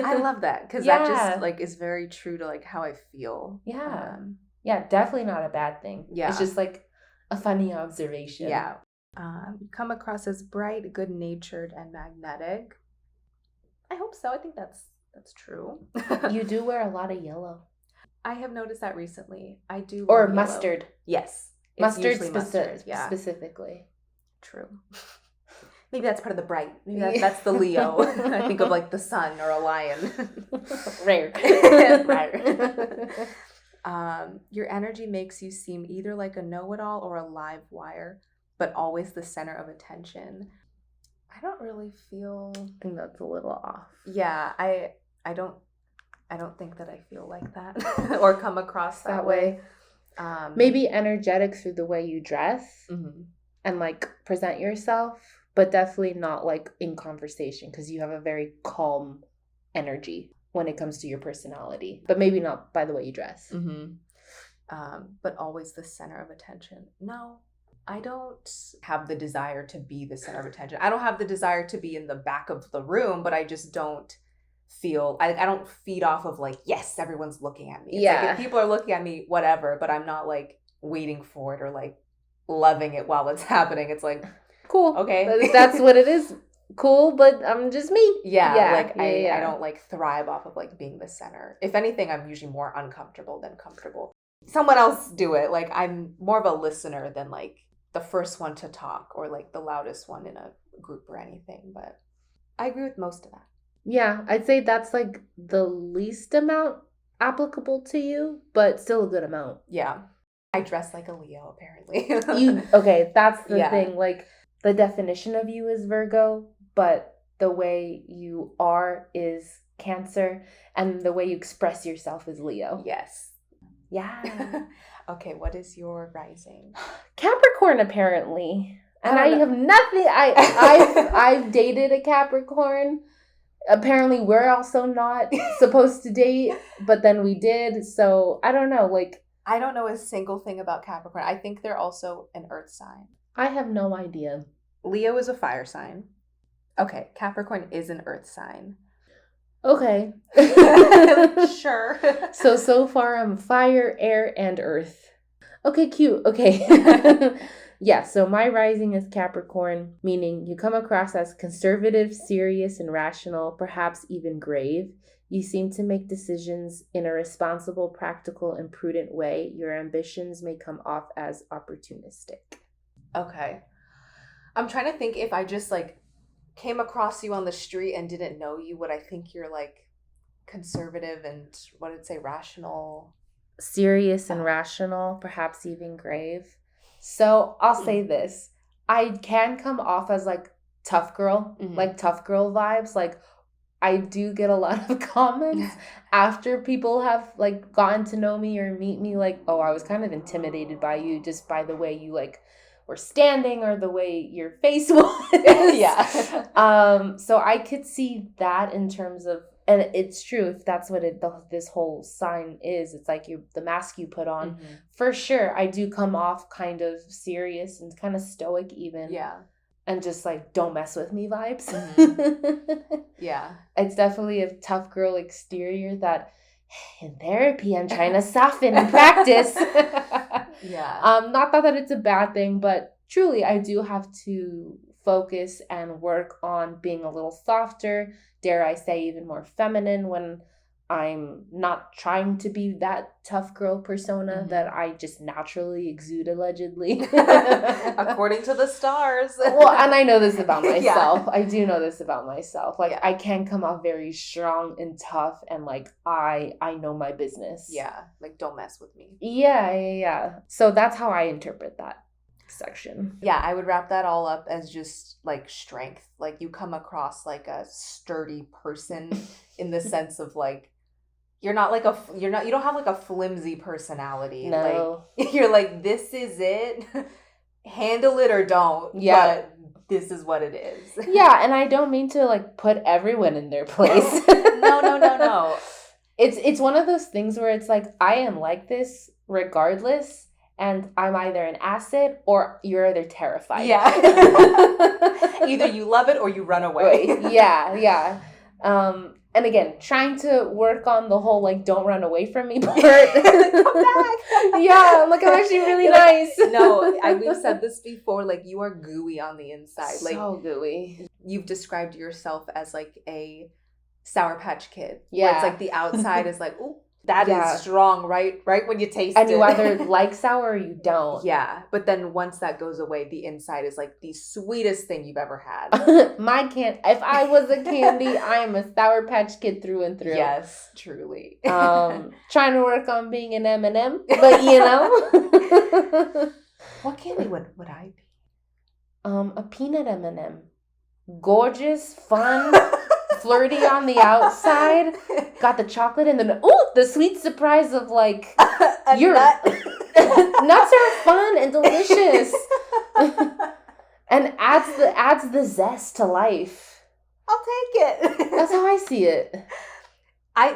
I love that, because that just like is very true to like how I feel. Yeah. Yeah, definitely not a bad thing. Yeah. It's just like a funny observation. Yeah. You come across as bright, good-natured, and magnetic. I hope so. I think that's true. You do wear a lot of yellow. I have noticed that recently. I do. Or mustard. Yes. Mustard specifically. True. Maybe that's part of the bright. Maybe that's the Leo. I think of like the sun or a lion. Rare. Your energy makes you seem either like a know-it-all or a live wire, but always the center of attention. I don't really feel. I think that's a little off. Yeah, I don't think that I feel like that or come across that way. Maybe energetic through the way you dress and like present yourself, but definitely not like in conversation, because you have a very calm energy when it comes to your personality, but maybe not by the way you dress. But always the center of attention. No. I don't have the desire to be the center of attention. I don't have the desire to be in the back of the room, but I just don't feel, I don't feed off of like, yes, everyone's looking at me. It's like, if people are looking at me, whatever, but I'm not like waiting for it or like loving it while it's happening. It's like, cool. Okay. That's what it is. Cool, but I'm just me. I don't like thrive off of like being the center. If anything, I'm usually more uncomfortable than comfortable. Someone else do it. Like I'm more of a listener than like the first one to talk or like the loudest one in a group or anything, but I agree with most of that. Yeah, I'd say that's like the least amount applicable to you, but still a good amount. Yeah. I dress like a Leo, apparently. Okay, that's the thing. Like the definition of you is Virgo, but the way you are is Cancer, and the way you express yourself is Leo. Yes. Yeah. Okay, what is your rising? Capricorn, apparently. And I have nothing. I've dated a Capricorn. Apparently, we're also not supposed to date, but then we did. So I don't know. Like, I don't know a single thing about Capricorn. I think they're also an earth sign. I have no idea. Leo is a fire sign. Okay, Capricorn is an earth sign. Okay. Sure. So far I'm fire, air, and earth. Okay, cute. Okay. Yeah, so my rising is Capricorn, meaning you come across as conservative, serious, and rational, perhaps even grave. You seem to make decisions in a responsible, practical, and prudent way. Your ambitions may come off as opportunistic. Okay. I'm trying to think if I just like came across you on the street and didn't know you, would I think you're like conservative and what did it say, rational? Serious and rational, perhaps even grave. So I'll say this. I can come off as like tough girl, like tough girl vibes. Like I do get a lot of comments after people have like gotten to know me or meet me like, oh, I was kind of intimidated by you just by the way you like were standing or the way your face was. Yeah. So I could see that in terms of, and it's true, if that's what this whole sign is, it's like the mask you put on. Mm-hmm. For sure, I do come off kind of serious and kind of stoic even. Yeah. And just like, don't mess with me vibes. Mm-hmm. Yeah. It's definitely a tough girl exterior that in therapy I'm trying to soften and practice. Yeah. Not that it's a bad thing, but truly I do have to focus and work on being a little softer, dare I say even more feminine when I'm not trying to be that tough girl persona that I just naturally exude, allegedly. According to the stars. Well, and I know this about myself. Yeah. I do know this about myself. Like, I can come off very strong and tough and like, I know my business. Yeah. Like, don't mess with me. Yeah. So that's how I interpret that section. Yeah, I would wrap that all up as just like strength. Like, you come across like a sturdy person in the sense of like, you don't have like a flimsy personality. No. Like, you're like, this is it. Handle it or don't. Yeah. But this is what it is. Yeah, and I don't mean to like put everyone in their place. No. It's one of those things where it's like, I am like this regardless, and I'm either an asset or you're either terrified. Yeah. Either you love it or you run away. Yeah. And again, trying to work on the whole, like, don't run away from me part. Come back. Yeah, I'm like, I'm actually really nice. No, we've said this before, like, you are gooey on the inside. Like, so gooey. You've described yourself as, like, a Sour Patch Kid. Yeah. Where it's, like, the outside is like, ooh, that is strong, right when you taste it. And you either like sour or you don't. Yeah, but then once that goes away, the inside is like the sweetest thing you've ever had. If I was a candy, I am a Sour Patch Kid through and through. Yes, truly. Trying to work on being an M&M, but you know. What candy would I be? A peanut M&M. Gorgeous, fun, flirty on the outside, got the chocolate, and then the sweet surprise of like your nut. Nuts are fun and delicious, and adds the zest to life. I'll take it. That's how I see it. I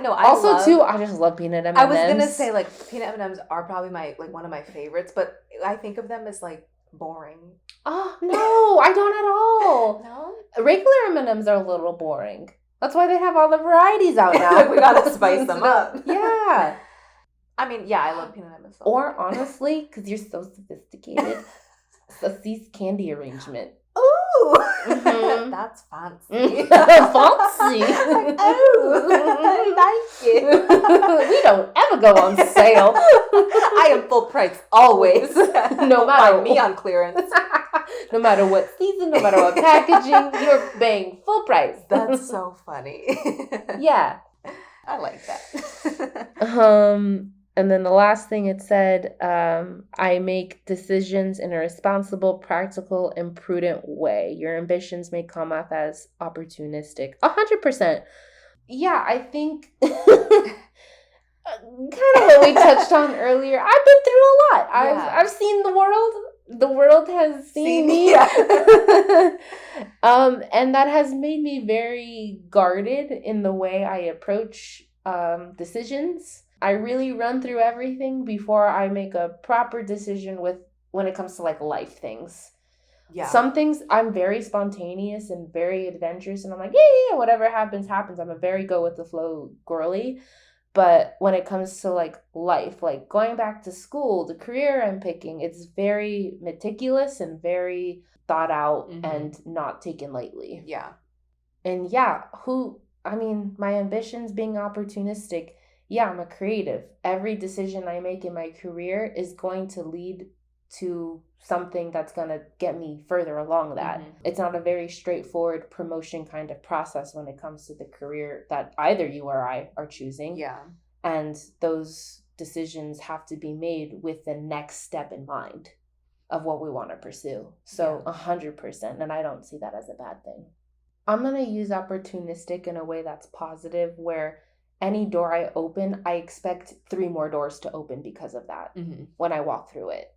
just love peanut M&Ms. I was gonna say like peanut M&Ms are probably one of my favorites, but I think of them as like boring. Oh no, I don't at all. No, regular M&Ms are a little boring. That's why they have all the varieties out now. We gotta spice them up. Yeah. I mean, yeah, I love peanut M&Ms. Or honestly, because you're so sophisticated, Susie's candy arrangement. Ooh, that's fancy. Fancy. Oh, I like it. We don't ever go on sale. I am full price always. No matter me on clearance. No matter what season, no matter what packaging, you're paying full price. That's so funny. Yeah, I like that. And then the last thing it said, I make decisions in a responsible, practical, and prudent way. Your ambitions may come off as opportunistic. 100%. Yeah, I think kind of what we touched on earlier. I've been through a lot. I've seen the world. The world has seen me. Yeah. And that has made me very guarded in the way I approach decisions. I really run through everything before I make a proper decision when it comes to like life things. Yeah. Some things I'm very spontaneous and very adventurous, and I'm like, yeah, whatever happens, happens. I'm a very go with the flow girly. But when it comes to like life, like going back to school, the career I'm picking, it's very meticulous and very thought out and not taken lightly. Yeah. And my ambitions being opportunistic. Yeah, I'm a creative. Every decision I make in my career is going to lead to something that's going to get me further along that. It's not a very straightforward promotion kind of process when it comes to the career that either you or I are choosing. Yeah. And those decisions have to be made with the next step in mind of what we want to pursue. So 100%. And I don't see that as a bad thing. I'm going to use opportunistic in a way that's positive, where any door I open, I expect 3 more doors to open because of that when I walk through it.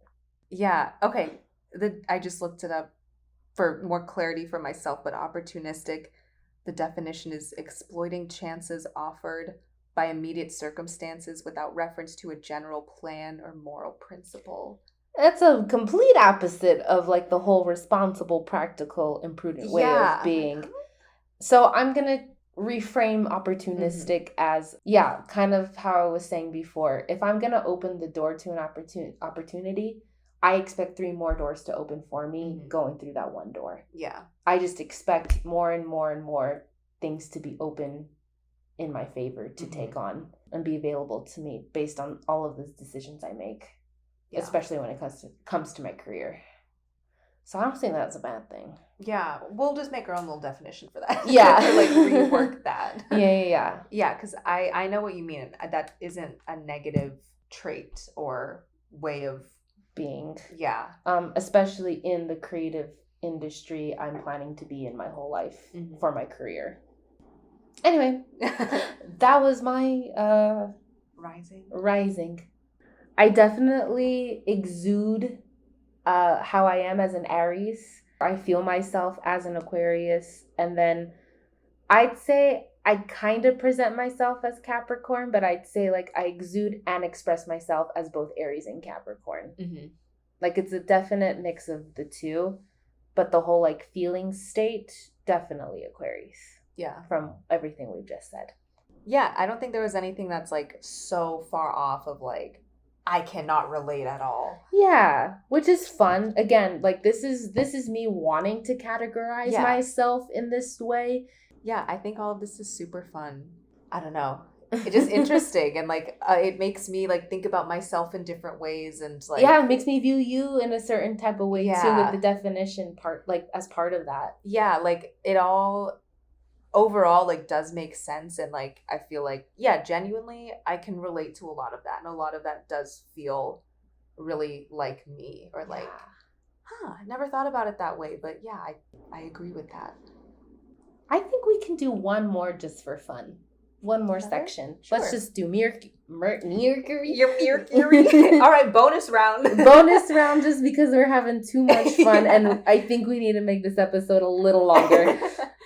Yeah. Okay. I just looked it up for more clarity for myself, but opportunistic, the definition is exploiting chances offered by immediate circumstances without reference to a general plan or moral principle. That's a complete opposite of like the whole responsible, practical, and prudent way of being. So I'm going to reframe opportunistic as, kind of how I was saying before. If I'm going to open the door to an opportunity, I expect 3 more doors to open for me going through that one door. Yeah. I just expect more and more and more things to be open in my favor to take on and be available to me based on all of the decisions I make, especially when it comes to my career. So I don't think that's a bad thing. Yeah, we'll just make our own little definition for that. Yeah. Like rework that. Yeah. Yeah, because I know what you mean. That isn't a negative trait or way of being. Yeah. Especially in the creative industry I'm planning to be in my whole life for my career. Anyway, that was my rising. I definitely exude how I am as an Aries. I feel myself as an Aquarius, and then I'd say I kind of present myself as Capricorn, but I'd say like I exude and express myself as both Aries and Capricorn. Like it's a definite mix of the two, but the whole like feeling state, definitely Aquarius. Yeah. From everything we've just said. Yeah, I don't think there was anything that's like so far off of like I cannot relate at all. Yeah, which is fun. Again, like this is me wanting to categorize myself in this way. Yeah, I think all of this is super fun. I don't know. It's just interesting, and like it makes me like think about myself in different ways, and like it makes me view you in a certain type of way too, with the definition part, like as part of that. Yeah, like it all overall like does make sense, and like I feel like genuinely I can relate to a lot of that, and a lot of that does feel really like me, or like I never thought about it that way, but I agree with that. I think we can do one more just for fun. One more section. Sure. Let's just do Mercury. Your Mercury. All right, bonus round. Bonus round, just because we're having too much fun, and I think we need to make this episode a little longer.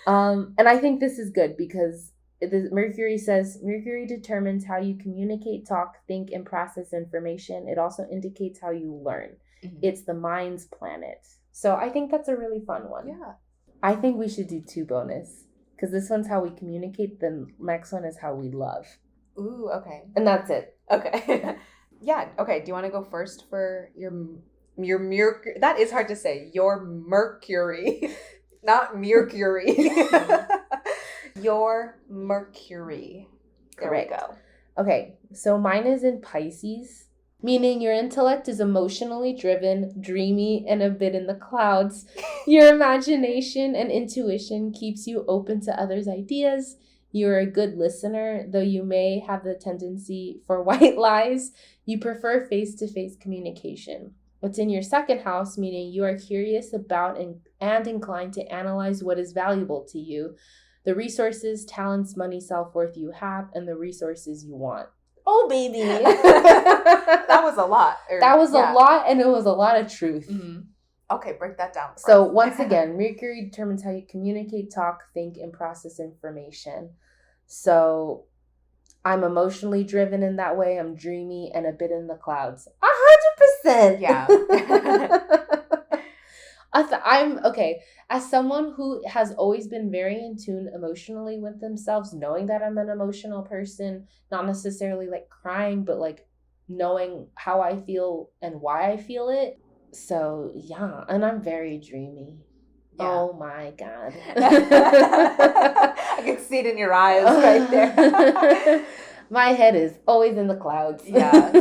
And I think this is good because Mercury says, Mercury determines how you communicate, talk, think, and process information. It also indicates how you learn. It's the mind's planet. So I think that's a really fun one. Yeah. I think we should do 2 bonus. Because this one's how we communicate. The next one is how we love. Ooh, okay. And that's it. Okay. Okay. Do you want to go first for your Mercury? That is hard to say. Your Mercury. Not Mercury. Your Mercury. Correct. There we go. Okay. So mine is in Pisces. Meaning your intellect is emotionally driven, dreamy, and a bit in the clouds. Your imagination and intuition keeps you open to others' ideas. You're a good listener, though you may have the tendency for white lies. You prefer face-to-face communication. It's in your 2nd house, meaning you are curious about and inclined to analyze what is valuable to you, the resources, talents, money, self-worth you have, and the resources you want. Oh, baby. That was a lot. That was a lot, and it was a lot of truth. Okay, break that down. So once again, Mercury determines how you communicate, talk, think, and process information. So I'm emotionally driven in that way. I'm dreamy and a bit in the clouds. 100%. Yeah. I'm okay. As someone who has always been very in tune emotionally with themselves, knowing that I'm an emotional person, not necessarily like crying, but like knowing how I feel and why I feel it. So yeah, and I'm very dreamy. Yeah. Oh my God. I can see it in your eyes right there. My head is always in the clouds. Yeah.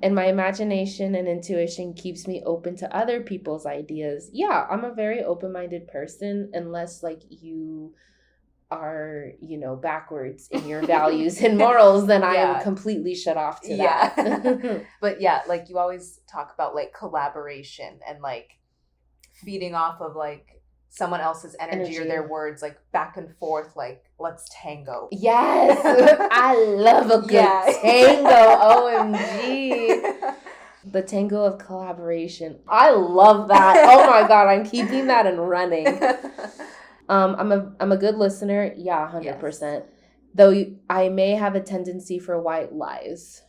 And my imagination and intuition keeps me open to other people's ideas. Yeah, I'm a very open-minded person, unless like you are, backwards in your values and morals, then I am completely shut off to that. But like you always talk about like collaboration and like feeding off of like someone else's energy or their words, like back and forth, like let's tango. Yes. I love a good tango. OMG. The tango of collaboration. I love that. Oh my God, I'm keeping that and running. I'm a good listener. Yeah, 100%. Yes. Though I may have a tendency for white lies.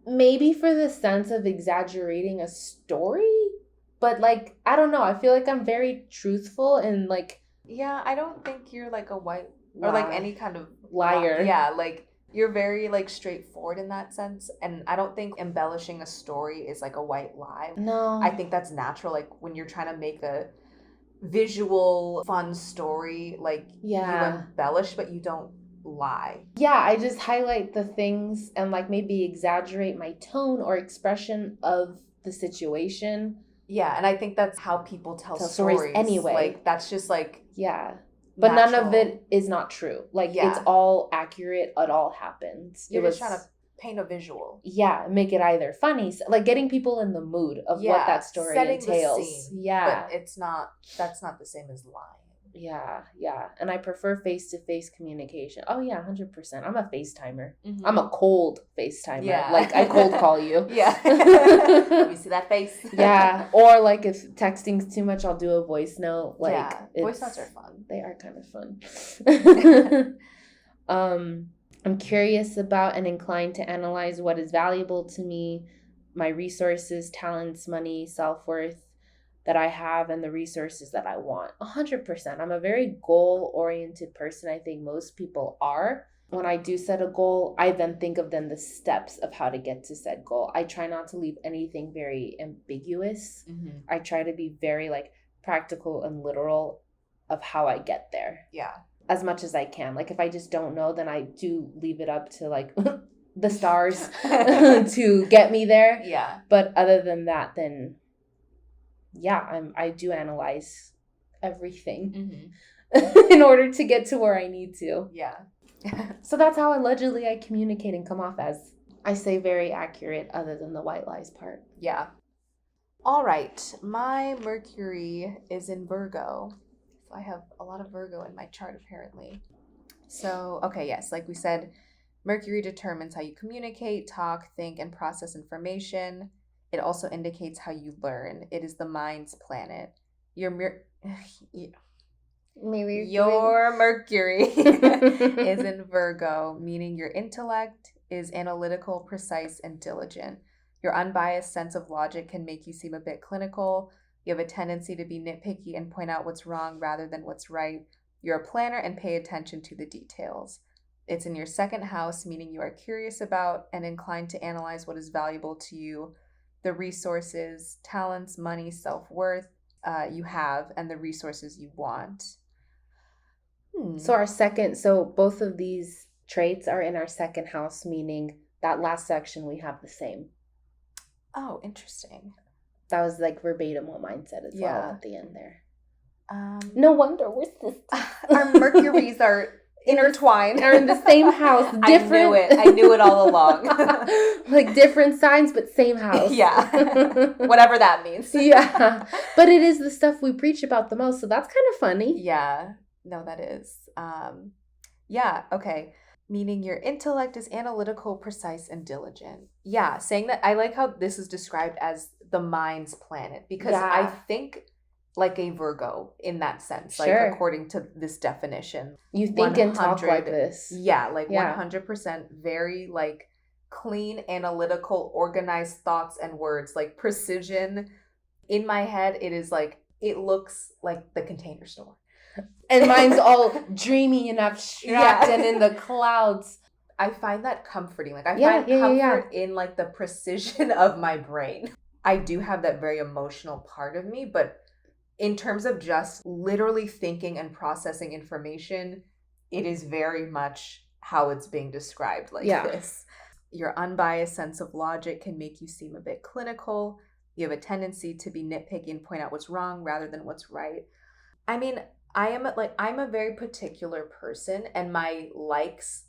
Maybe for the sense of exaggerating a story, but like, I don't know. I feel like I'm very truthful and like. Yeah, I don't think you're like a white or like any kind of liar. Yeah, like you're very like straightforward in that sense, and I don't think embellishing a story is like a white lie. No. I think that's natural. Like when you're trying to make a visual fun story, like you embellish, but you don't lie. Yeah, I just highlight the things and like maybe exaggerate my tone or expression of the situation. Yeah, and I think that's how people tell stories anyway. Like that's just like but natural. None of it is not true. Like it's all accurate. It all happens. You're just trying to paint a visual. Yeah, make it either funny, like getting people in the mood of what that story entails. The scene, but that's not the same as lying. Yeah. And I prefer face-to-face communication. Oh, yeah, 100%. I'm a FaceTimer. Mm-hmm. I'm a cold FaceTimer. Yeah. Like, I cold call you. Yeah. Let me see that face. Yeah. Or, like, if texting's too much, I'll do a voice note. Like, voice notes are fun. They are kind of fun. I'm curious about and inclined to analyze what is valuable to me, my resources, talents, money, self-worth that I have, and the resources that I want. 100%. I'm a very goal-oriented person. I think most people are. When I do set a goal, I then think of the steps of how to get to said goal. I try not to leave anything very ambiguous. Mm-hmm. I try to be very like practical and literal of how I get there. Yeah. As much as I can. Like if I just don't know, then I do leave it up to like the stars to get me there. Yeah. But other than that, then I do analyze everything in order to get to where I need to. Yeah. So that's how allegedly I communicate and come off as, I say, very accurate other than the white lies part. Yeah. All right. My Mercury is in Virgo. So I have a lot of Virgo in my chart apparently. So, okay, yes, like we said, Mercury determines how you communicate, talk, think, and process information. It also indicates how you learn. It is the mind's planet. Your Mercury is in Virgo, meaning your intellect is analytical, precise, and diligent. Your unbiased sense of logic can make you seem a bit clinical. You have a tendency to be nitpicky and point out what's wrong rather than what's right. You're a planner and pay attention to the details. It's in your second house, meaning you are curious about and inclined to analyze what is valuable to you, the resources, talents, money, self-worth you have, and the resources you want. So both of these traits are in our second house, meaning that last section we have the same. Oh, interesting. That was like verbatim what mine said as well at the end there. No wonder we're sisters. Our Mercuries are intertwined. Are in the same house. Different. I knew it all along. Like different signs, but same house. Yeah. Whatever that means. Yeah. But it is the stuff we preach about the most, so that's kind of funny. Yeah. No, that is. Yeah. Okay. Meaning your intellect is analytical, precise, and diligent. Yeah. Saying that, I like how this is described as the mind's planet, because I think like a Virgo in that sense, like according to this definition. You think and talk like this. Yeah, like 100% very like clean, analytical, organized thoughts and words, like precision. In my head, it is like, it looks like the Container Store. And mine's all dreamy and abstract and in the clouds. I find that comforting. Like I find comfort in like the precision of my brain. I do have that very emotional part of me, but in terms of just literally thinking and processing information, it is very much how it's being described like this. Your unbiased sense of logic can make you seem a bit clinical. You have a tendency to be nitpicky and point out what's wrong rather than what's right. I mean, I'm a very particular person, and my likes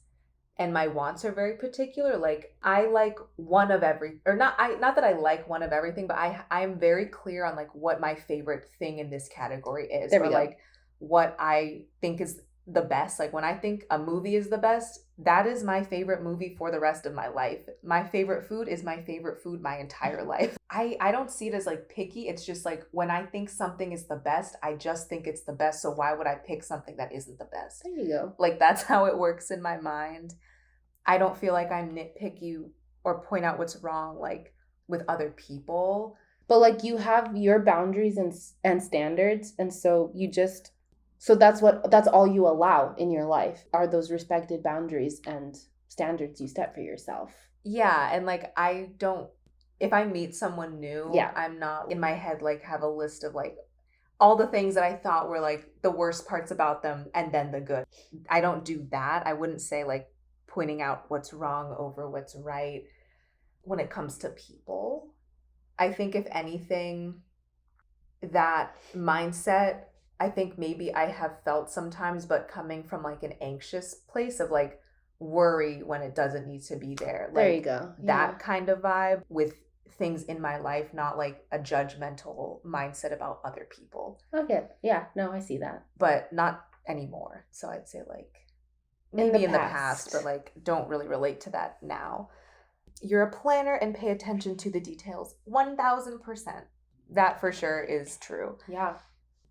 and my wants are very particular. Like I like one of every, or not that I like one of everything, but I'm very clear on like what my favorite thing in this category is, or like what I think is the best, like when I think a movie is the best, that is my favorite movie for the rest of my life. My favorite food is my favorite food my entire life. I don't see it as like picky. It's just like when I think something is the best, I just think it's the best. So why would I pick something that isn't the best? There you go. Like that's how it works in my mind. I don't feel like I'm nitpicky or point out what's wrong like with other people. But like you have your boundaries and standards, and so that's all you allow in your life are those respected boundaries and standards you set for yourself. Yeah, and like if I meet someone new, I'm not in my head like have a list of like all the things that I thought were like the worst parts about them and then the good. I don't do that. I wouldn't say like pointing out what's wrong over what's right when it comes to people. I think if anything, that mindset, I think maybe I have felt sometimes, but coming from like an anxious place of like worry when it doesn't need to be there. Like, there you go. That kind of vibe with things in my life, not like a judgmental mindset about other people. Okay. Yeah. No, I see that. But not anymore. So I'd say like maybe in the past, but like don't really relate to that now. You're a planner and pay attention to the details. 1000%. That for sure is true. Yeah.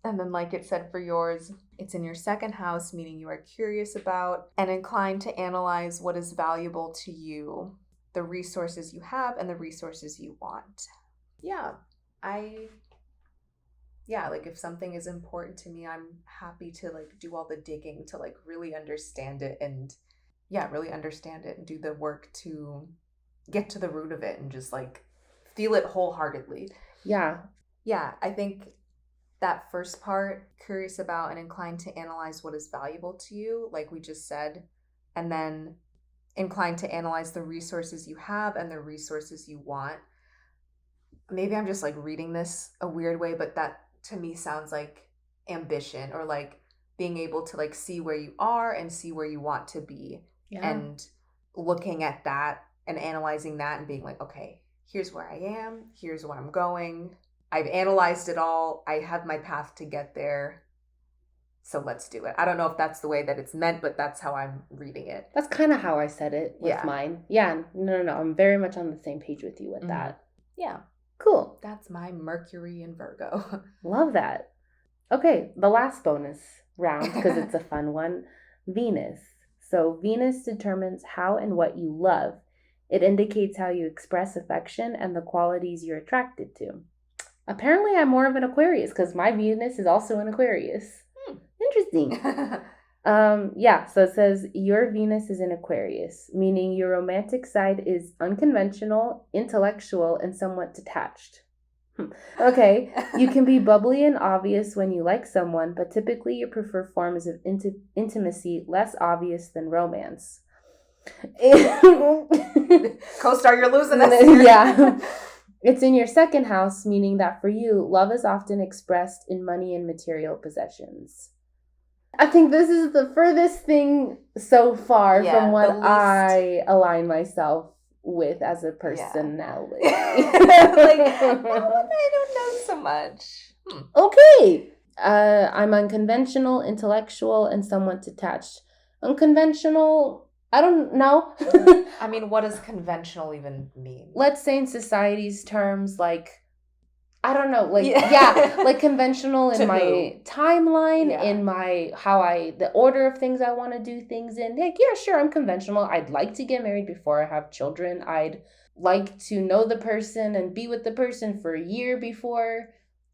And then like it said for yours, it's in your second house, meaning you are curious about and inclined to analyze what is valuable to you, the resources you have and the resources you want. Yeah. Like if something is important to me, I'm happy to like do all the digging to like really understand it and do the work to get to the root of it and just like feel it wholeheartedly. Yeah. Yeah, I think that first part, curious about and inclined to analyze what is valuable to you, like we just said, and then inclined to analyze the resources you have and the resources you want. Maybe I'm just like reading this a weird way, but that to me sounds like ambition or like being able to like see where you are and see where you want to be. Yeah. And looking at that and analyzing that and being like, okay, here's where I am, here's where I'm going. I've analyzed it all. I have my path to get there. So let's do it. I don't know if that's the way that it's meant, but that's how I'm reading it. That's kind of how I said it with mine. Yeah, no. I'm very much on the same page with you with that. Yeah. Cool. That's my Mercury in Virgo. Love that. Okay, the last bonus round, because it's a fun one, Venus. So Venus determines how and what you love. It indicates how you express affection and the qualities you're attracted to. Apparently, I'm more of an Aquarius because my Venus is also an Aquarius. Interesting. So it says your Venus is in Aquarius, meaning your romantic side is unconventional, intellectual, and somewhat detached. Okay, you can be bubbly and obvious when you like someone, but typically you prefer forms of intimacy less obvious than romance. Co-star, you're losing this. Yeah. It's in your second house, meaning that for you, love is often expressed in money and material possessions. I think this is the furthest thing so far from what I align myself with as a personality. I don't know so much. Okay. I'm unconventional, intellectual, and somewhat detached. Unconventional, I don't know. I mean, what does conventional even mean? Let's say in society's terms, like, I don't know, like, like conventional in my timeline, in my, the order of things I want to do things in. Like, yeah, sure, I'm conventional. I'd like to get married before I have children. I'd like to know the person and be with the person for a year before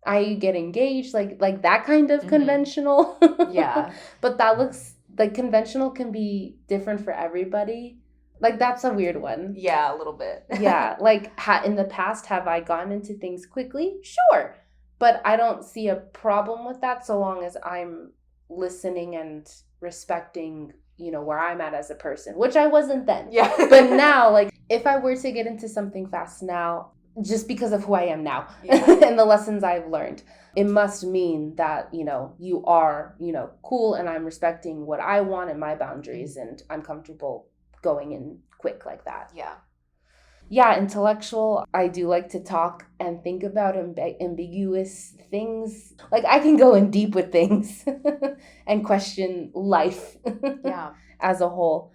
I get engaged. Like that kind of conventional. Yeah. But that looks, like, conventional can be different for everybody. Like, that's a weird one. Yeah, a little bit. Yeah, like, in the past, have I gone into things quickly? Sure. But I don't see a problem with that so long as I'm listening and respecting, where I'm at as a person, which I wasn't then. Yeah. But now, like, if I were to get into something fast now, just because of who I am now and the lessons I've learned, it must mean that, you are, cool and I'm respecting what I want and my boundaries and I'm comfortable going in quick like that. Yeah. Yeah, intellectual. I do like to talk and think about ambiguous things. Like, I can go in deep with things and question life Yeah. as a whole.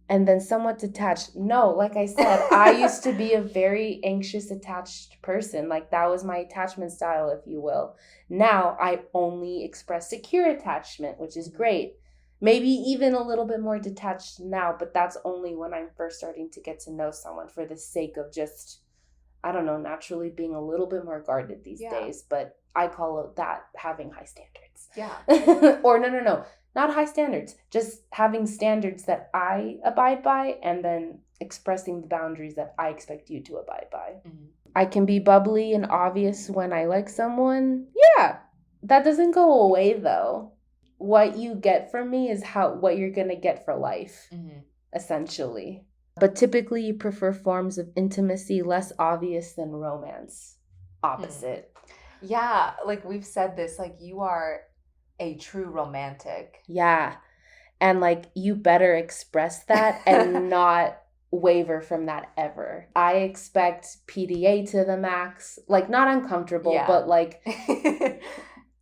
And then somewhat detached. No, like I said, I used to be a very anxious, attached person. Like, that was my attachment style, if you will. Now, I only express secure attachment, which is great. Maybe even a little bit more detached now, but that's only when I'm first starting to get to know someone for the sake of just, I don't know, naturally being a little bit more guarded these days. But I call that having high standards. Yeah. Or no. Not high standards, just having standards that I abide by and then expressing the boundaries that I expect you to abide by. Mm-hmm. I can be bubbly and obvious when I like someone. Yeah, that doesn't go away though. What you get from me is what you're going to get for life, essentially. But typically you prefer forms of intimacy less obvious than romance. Opposite. Yeah, like we've said this, like you are a true romantic. Yeah. And like you better express that and not waver from that ever. I expect PDA to the max, like not uncomfortable, but like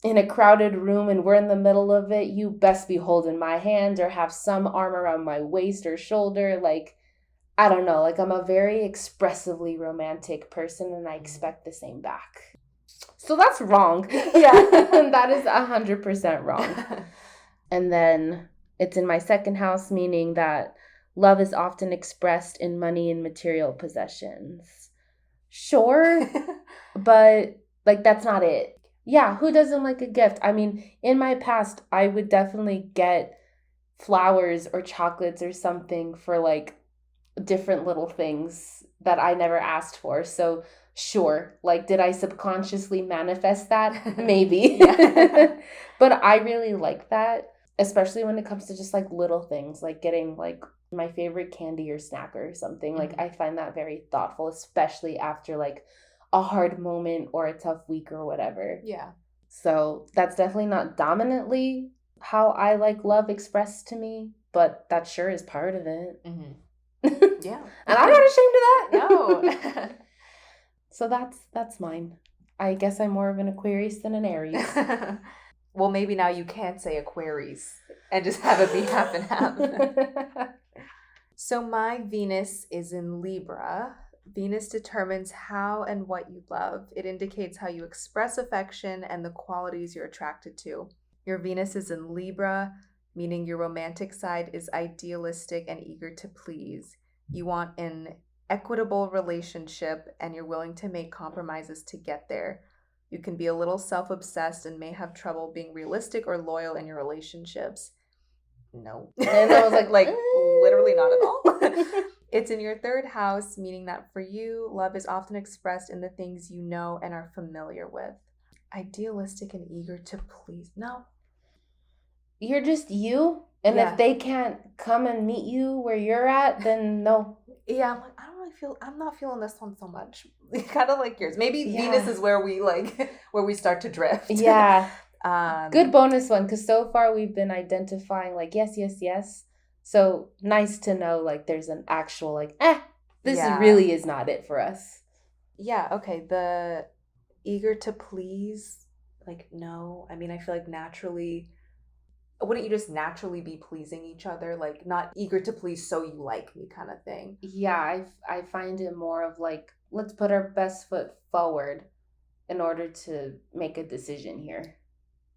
in a crowded room and we're in the middle of it, you best be holding my hand or have some arm around my waist or shoulder. Like, I don't know, like I'm a very expressively romantic person and I expect the same back. So that's wrong. Yeah, that is 100% wrong. And then it's in my second house, meaning that love is often expressed in money and material possessions. Sure, but like that's not it. Yeah, who doesn't like a gift? I mean, in my past, I would definitely get flowers or chocolates or something for like different little things that I never asked for. So sure, like did I subconsciously manifest that? Maybe. But I really like that, especially when it comes to just like little things, like getting like my favorite candy or snack or something. Like I find that very thoughtful, especially after like a hard moment or a tough week or whatever. Yeah. So that's definitely not dominantly how I like love expressed to me, but that sure is part of it. Yeah. And I'm not ashamed of that. No. So that's mine. I guess I'm more of an Aquarius than an Aries. Well, maybe now you can't say Aquarius and just have it be half and half. So my Venus is in Libra. Venus determines how and what you love. It indicates how you express affection and the qualities you're attracted to. Your Venus is in Libra, meaning your romantic side is idealistic and eager to please. You want an equitable relationship and you're willing to make compromises to get there. You can be a little self-obsessed and may have trouble being realistic or loyal in your relationships. No. And I was like literally not at all. It's in your third house, meaning that for you, love is often expressed in the things you know and are familiar with. Idealistic and eager to please. No. You're just you. And if they can't come and meet you where you're at, then no. Yeah, I'm like, I'm not feeling this one so much. Kind of like yours. Maybe Venus is where we start to drift. Yeah. Good bonus one, because so far we've been identifying like yes. So nice to know like there's an actual like this really is not it for us. Yeah, okay. The eager to please, like no. I mean, I feel like naturally, wouldn't you just naturally be pleasing each other? Like not eager to please so you like me kind of thing. Yeah, I find it more of like let's put our best foot forward in order to make a decision here.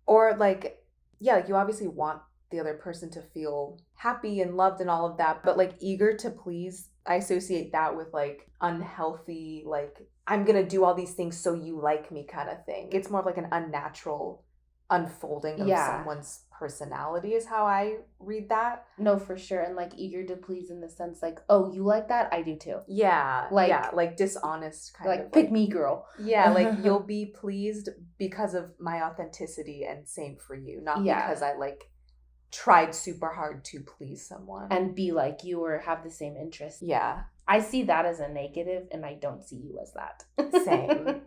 Or like, yeah, you obviously want the other person to feel happy and loved and all of that. But like eager to please, I associate that with like unhealthy, like I'm going to do all these things so you like me kind of thing. It's more of like an unnatural unfolding of someone's personality is how I read that. No, for sure. And like eager to please in the sense like, oh, you like that? I do too. Yeah. Like dishonest kind of. Like pick me girl. Yeah. Like you'll be pleased because of my authenticity and same for you. Not because I like tried super hard to please someone. And be like you or have the same interests. Yeah. I see that as a negative and I don't see you as that. Same.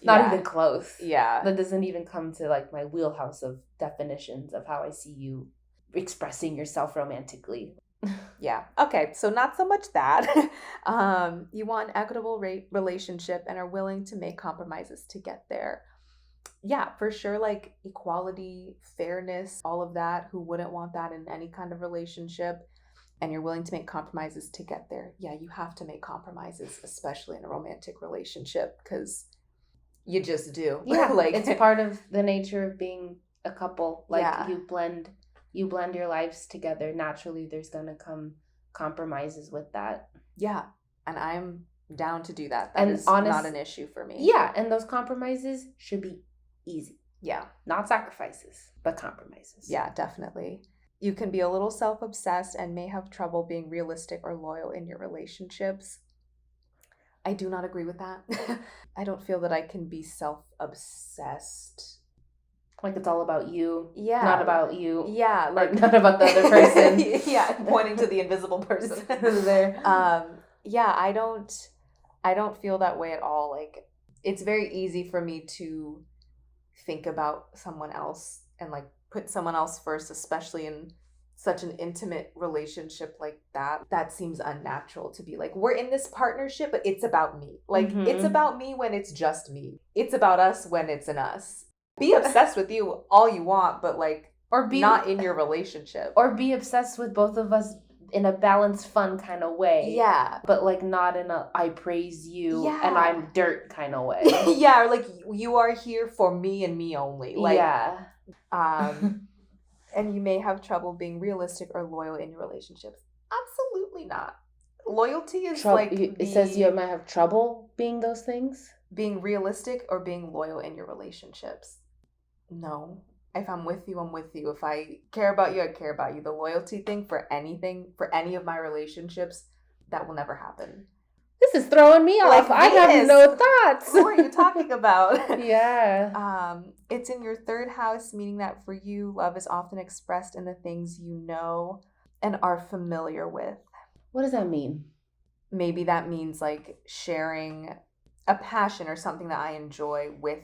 Not even close. Yeah. That doesn't even come to like my wheelhouse of definitions of how I see you expressing yourself romantically. Yeah. Okay. So not so much that. You want an equitable relationship and are willing to make compromises to get there. Yeah, for sure. Like equality, fairness, all of that. Who wouldn't want that in any kind of relationship? And you're willing to make compromises to get there. Yeah, you have to make compromises, especially in a romantic relationship, because you just do. Yeah, like it's part of the nature of being a couple. Like Yeah. you blend your lives together. Naturally, there's gonna come compromises with that. Yeah, and I'm down to do that. That is not an issue for me. Yeah, and those compromises should be easy. Yeah. Not sacrifices, but compromises. Yeah, definitely. You can be a little self-obsessed and may have trouble being realistic or loyal in your relationships. I do not agree with that. I don't feel that I can be self-obsessed. Like it's all about you. Yeah. Not about you. Yeah. Like not about the other person. Yeah, pointing to the invisible person there. Yeah, I don't feel that way at all. Like it's very easy for me to think about someone else and like put someone else first, especially in such an intimate relationship like that. That seems unnatural to be like, we're in this partnership, but it's about me. Like it's about me when it's just me. It's about us when it's an us. Be obsessed with you all you want, but like not in your relationship. Or be obsessed with both of us in a balanced, fun kind of way. Yeah. But like not in a I praise you and I'm dirt kind of way. Yeah, or like you are here for me and me only. Like, yeah. And you may have trouble being realistic or loyal in your relationships. Absolutely not. Loyalty is it says you might have trouble being those things. Being realistic or being loyal in your relationships. No. If I'm with you, I'm with you. If I care about you, I care about you. The loyalty thing for anything, for any of my relationships, that will never happen. This is throwing me off. I have no thoughts. Who are you talking about? Yeah. It's in your third house, meaning that for you, love is often expressed in the things you know and are familiar with. What does that mean? Maybe that means like sharing a passion or something that I enjoy with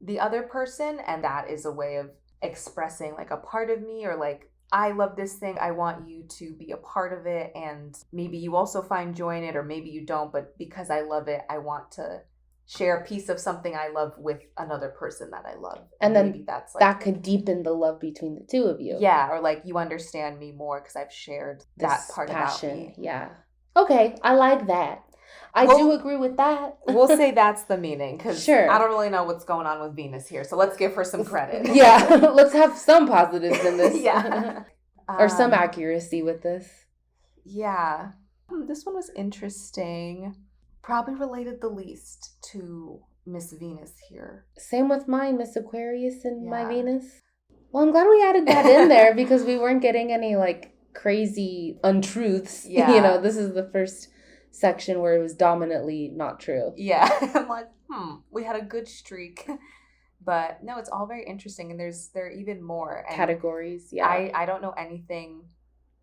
the other person, and that is a way of expressing like a part of me, or like I love this thing, I want you to be a part of it, and maybe you also find joy in it, or maybe you don't, but because I love it, I want to share a piece of something I love with another person that I love. And then maybe that's like, that could deepen the love between the two of you. Yeah, or like you understand me more because I've shared that part passion about me. Yeah. Okay, I like that. I do agree with that. We'll say that's the meaning, because sure. I don't really know what's going on with Venus here, so let's give her some credit. Yeah, let's have some positives in this. Yeah. Or some accuracy with this. Yeah. This one was interesting. Probably related the least to Miss Venus here. Same with mine, Miss Aquarius and my Venus. Well, I'm glad we added that in there because we weren't getting any like crazy untruths. Yeah. You know, this is the first section where it was dominantly not true. Yeah. I'm like, we had a good streak. But no, it's all very interesting, and there are even more. And categories, yeah. I don't know anything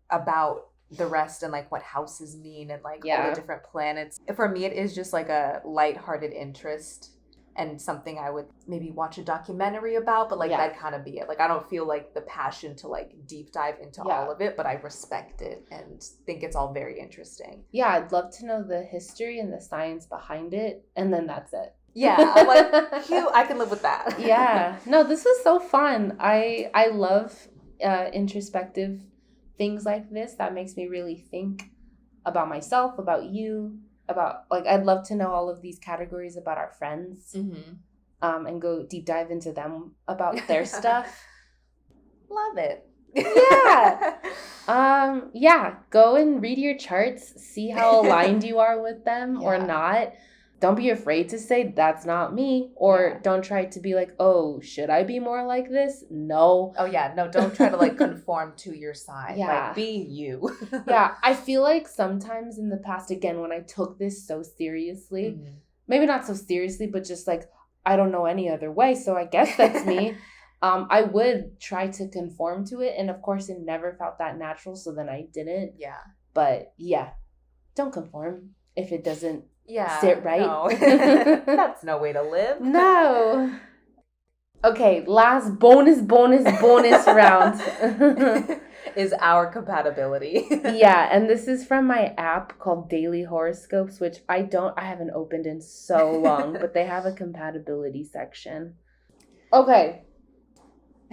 about the rest and like what houses mean and like all the different planets. For me, it is just like a lighthearted interest and something I would maybe watch a documentary about, but like that'd kind of be it. Like I don't feel like the passion to like deep dive into all of it, but I respect it and think it's all very interesting. Yeah, I'd love to know the history and the science behind it, and then that's it. Yeah, I'm like, phew, I can live with that. Yeah. No, this was so fun. I love introspective things like this. That makes me really think about myself, about you, about, like, I'd love to know all of these categories about our friends, and go deep dive into them about their stuff. Love it. Yeah. Go and read your charts, see how aligned you are with them or not. Don't be afraid to say that's not me, or don't try to be like, oh, should I be more like this? No. Oh yeah, no, don't try to like conform to your sign. Yeah. Like, be you. Yeah, I feel like sometimes in the past, again, when I took this so seriously, maybe not so seriously, but just like, I don't know any other way, so I guess that's me. I would try to conform to it, and of course it never felt that natural, so then I didn't. Yeah. But yeah, don't conform if it doesn't Yeah. sit right. No. That's no way to live. No. Okay, last bonus round. is our compatibility. Yeah, and this is from my app called Daily Horoscopes, which I haven't opened in so long, but they have a compatibility section. Okay.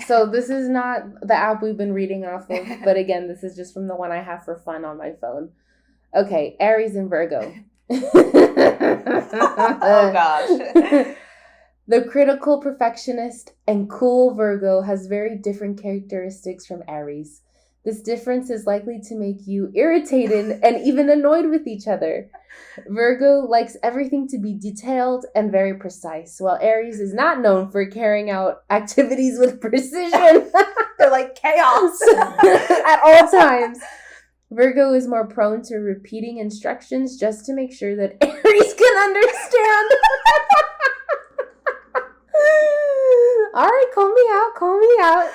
So this is not the app we've been reading off of, but again, this is just from the one I have for fun on my phone. Okay, Aries and Virgo. Oh gosh. The critical perfectionist and cool Virgo has very different characteristics from Aries. This difference is likely to make you irritated and even annoyed with each other. Virgo likes everything to be detailed and very precise, while Aries is not known for carrying out activities with precision. They're like chaos At all times. Virgo is more prone to repeating instructions just to make sure that Aries can understand. All right, call me out.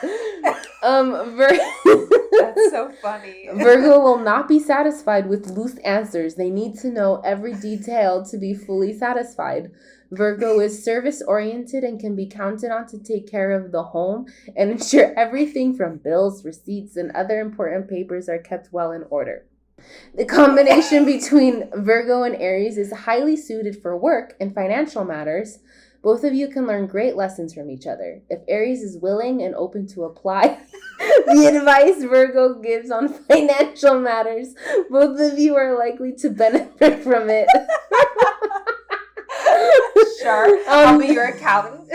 That's so funny. Virgo will not be satisfied with loose answers. They need to know every detail to be fully satisfied. Virgo is service-oriented and can be counted on to take care of the home and ensure everything from bills, receipts, and other important papers are kept well in order. The combination between Virgo and Aries is highly suited for work and financial matters. Both of you can learn great lessons from each other. If Aries is willing and open to apply the advice Virgo gives on financial matters, both of you are likely to benefit from it. Sure, I'll be your accountant.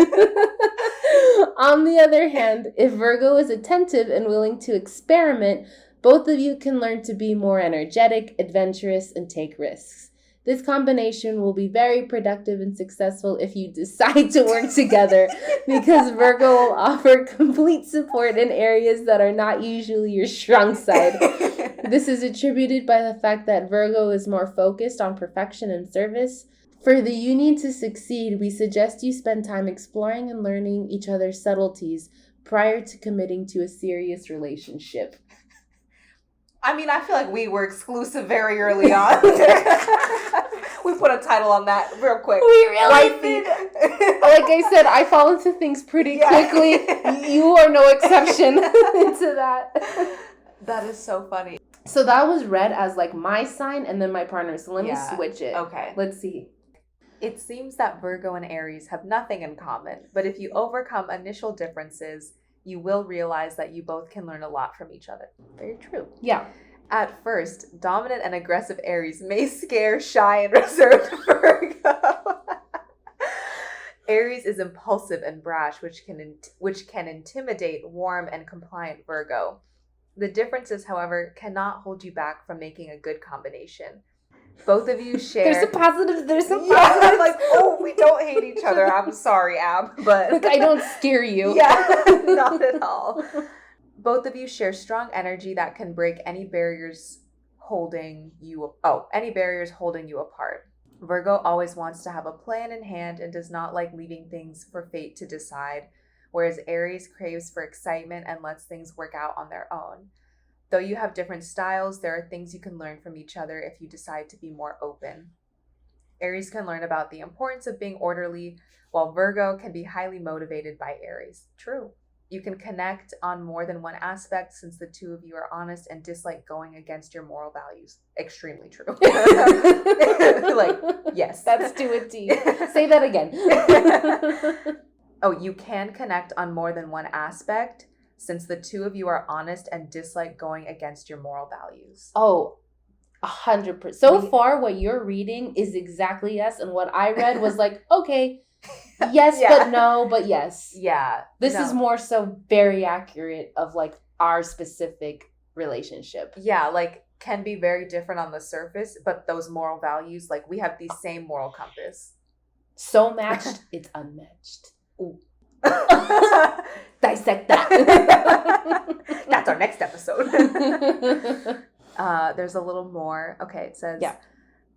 On the other hand, if Virgo is attentive and willing to experiment, both of you can learn to be more energetic, adventurous, and take risks. This combination will be very productive and successful if you decide to work together, because Virgo will offer complete support in areas that are not usually your strong side. This is attributed by the fact that Virgo is more focused on perfection and service. For the union to succeed, we suggest you spend time exploring and learning each other's subtleties prior to committing to a serious relationship. I mean, I feel like we were exclusive very early on. We put a title on that real quick. We really did. Like I said, I fall into things pretty quickly. You are no exception to that. That is so funny. So that was read as like my sign and then my partner's. So let me switch it. Okay. Let's see. It seems that Virgo and Aries have nothing in common, but if you overcome initial differences, you will realize that you both can learn a lot from each other. Very true. Yeah. At first, dominant and aggressive Aries may scare shy and reserved Virgo. Aries is impulsive and brash, which can intimidate warm and compliant Virgo. The differences, however, cannot hold you back from making a good combination. Both of you share... There's some positives. I'm like, oh, we don't hate each other. I'm sorry, Ab, but... Like, I don't scare you. Yeah, not at all. Both of you share strong energy that can break any barriers holding you apart. Virgo always wants to have a plan in hand and does not like leaving things for fate to decide, whereas Aries craves for excitement and lets things work out on their own. Though you have different styles, there are things you can learn from each other if you decide to be more open. Aries can learn about the importance of being orderly, while Virgo can be highly motivated by Aries. True. You can connect on more than one aspect since the two of you are honest and dislike going against your moral values. Extremely true. Like, yes. That's to a T. Say that again. Oh, you can connect on more than one aspect since the two of you are honest and dislike going against your moral values. Oh, 100%. So far, what you're reading is exactly yes, and what I read was like, okay, yes, but no, but yes. Yeah. This is more so very accurate of like our specific relationship. Yeah, like can be very different on the surface, but those moral values, like we have the same moral compass. So matched, it's unmatched. Ooh. Dissect that. That's our next episode. There's a little more. Okay, it says,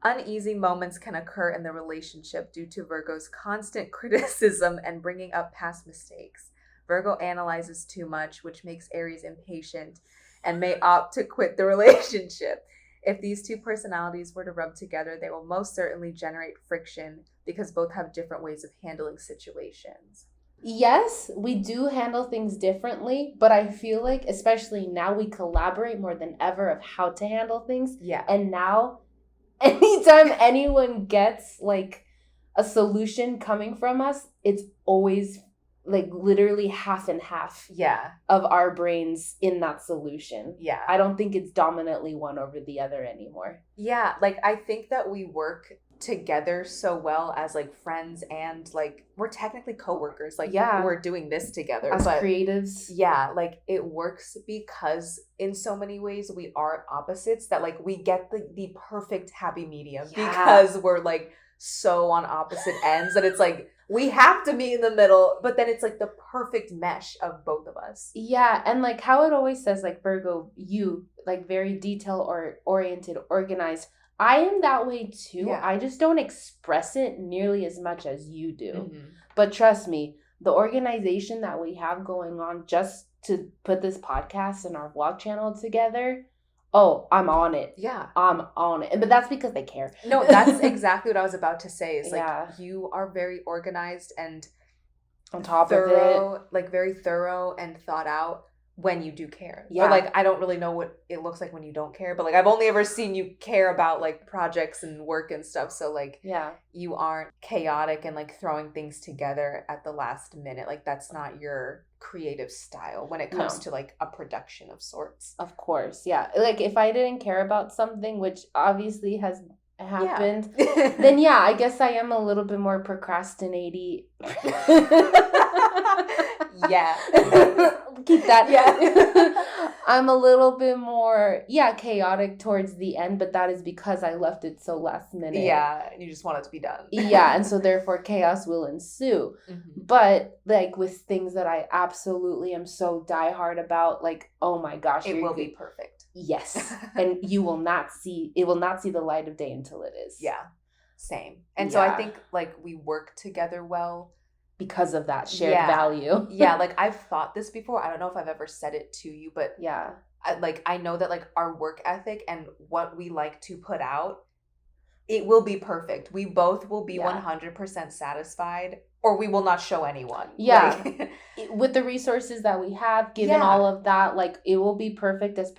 uneasy moments can occur in the relationship due to Virgo's constant criticism and bringing up past mistakes. Virgo analyzes too much, which makes Aries impatient and may opt to quit the relationship. If these two personalities were to rub together, they will most certainly generate friction because both have different ways of handling situations. Yes, we do handle things differently, but I feel like, especially now, we collaborate more than ever of how to handle things. Yeah. And now, anytime anyone gets like a solution coming from us, it's always like literally half and half of our brains in that solution. Yeah. I don't think it's dominantly one over the other anymore. Yeah. Like, I think that we work together so well as like friends, and like we're technically coworkers. Like, we're doing this together as creatives. Yeah, like it works because in so many ways we are opposites, that like we get the perfect happy medium because we're like so on opposite ends that it's like we have to meet in the middle, but then it's like the perfect mesh of both of us. Yeah, and like how it always says, like, Virgo, you like very detail or oriented, organized. I am that way too. Yeah. I just don't express it nearly as much as you do. Mm-hmm. But trust me, the organization that we have going on just to put this podcast and our vlog channel together, oh, I'm on it. Yeah. I'm on it. But that's because they care. No, that's exactly what I was about to say. Is like you are very organized and on top of it. Like very thorough and thought out. When you do care. Yeah. Or like, I don't really know what it looks like when you don't care, but like I've only ever seen you care about like projects and work and stuff. So like, you aren't chaotic and like throwing things together at the last minute. Like that's not your creative style when it comes to like a production of sorts. Of course. Yeah. Like if I didn't care about something, which obviously has happened, then I guess I am a little bit more procrastinating. Yeah. Keep that. Yeah. I'm a little bit more, chaotic towards the end, but that is because I left it so last minute. Yeah, and you just want it to be done. Yeah, and so therefore chaos will ensue. Mm-hmm. But like with things that I absolutely am so diehard about, like, oh my gosh. It will be perfect. Yes. And it will not see the light of day until it is. Yeah, same. And so I think like we work together well. Because of that shared value. Yeah, like I've thought this before. I don't know if I've ever said it to you, but I know that like our work ethic and what we like to put out, it will be perfect. We both will be 100% satisfied, or we will not show anyone. Yeah. Like, with the resources that we have, given all of that, like it will be perfect as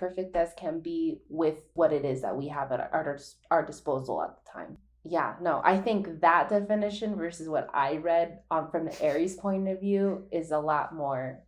can be with what it is that we have at our disposal at the time. Yeah, no, I think that definition versus what I read from the Aries point of view is a lot more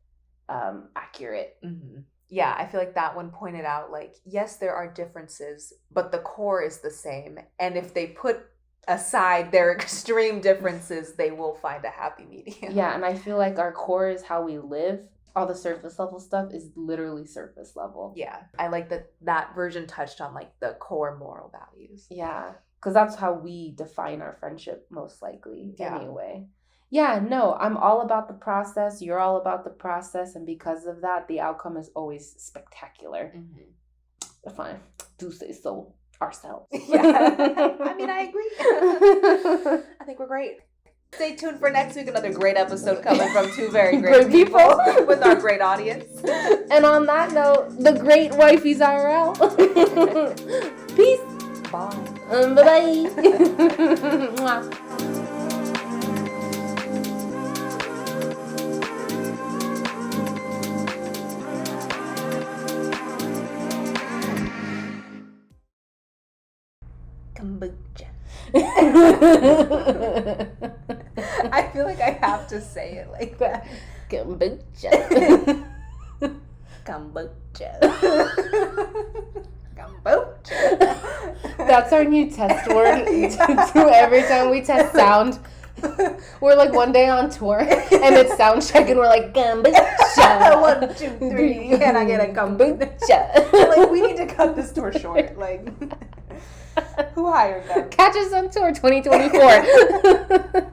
accurate. Mm-hmm. Yeah, I feel like that one pointed out, like, yes, there are differences, but the core is the same. And if they put aside their extreme differences, they will find a happy medium. Yeah, and I feel like our core is how we live. All the surface level stuff is literally surface level. Yeah, I like that version touched on, like, the core moral values. Yeah. Because that's how we define our friendship, most likely, anyway. Yeah, no, I'm all about the process. You're all about the process. And because of that, the outcome is always spectacular. Mm-hmm. If I do say so ourselves. Yeah. I mean, I agree. I think we're great. Stay tuned for next week. Another great episode coming from two very great people with our great audience. And on that note, the great Wifeys IRL. Peace. Bye. Bye-bye. Kombucha. I feel like I have to say it like that. Kombucha. Kombucha. That's our new test word to do every time we test sound. We're like one day on tour and it's sound check and we're like kombucha. 1, 2, 3, and I get a kombucha. Like we need to cut this tour short. Like who hired them? Catch us on tour 2024.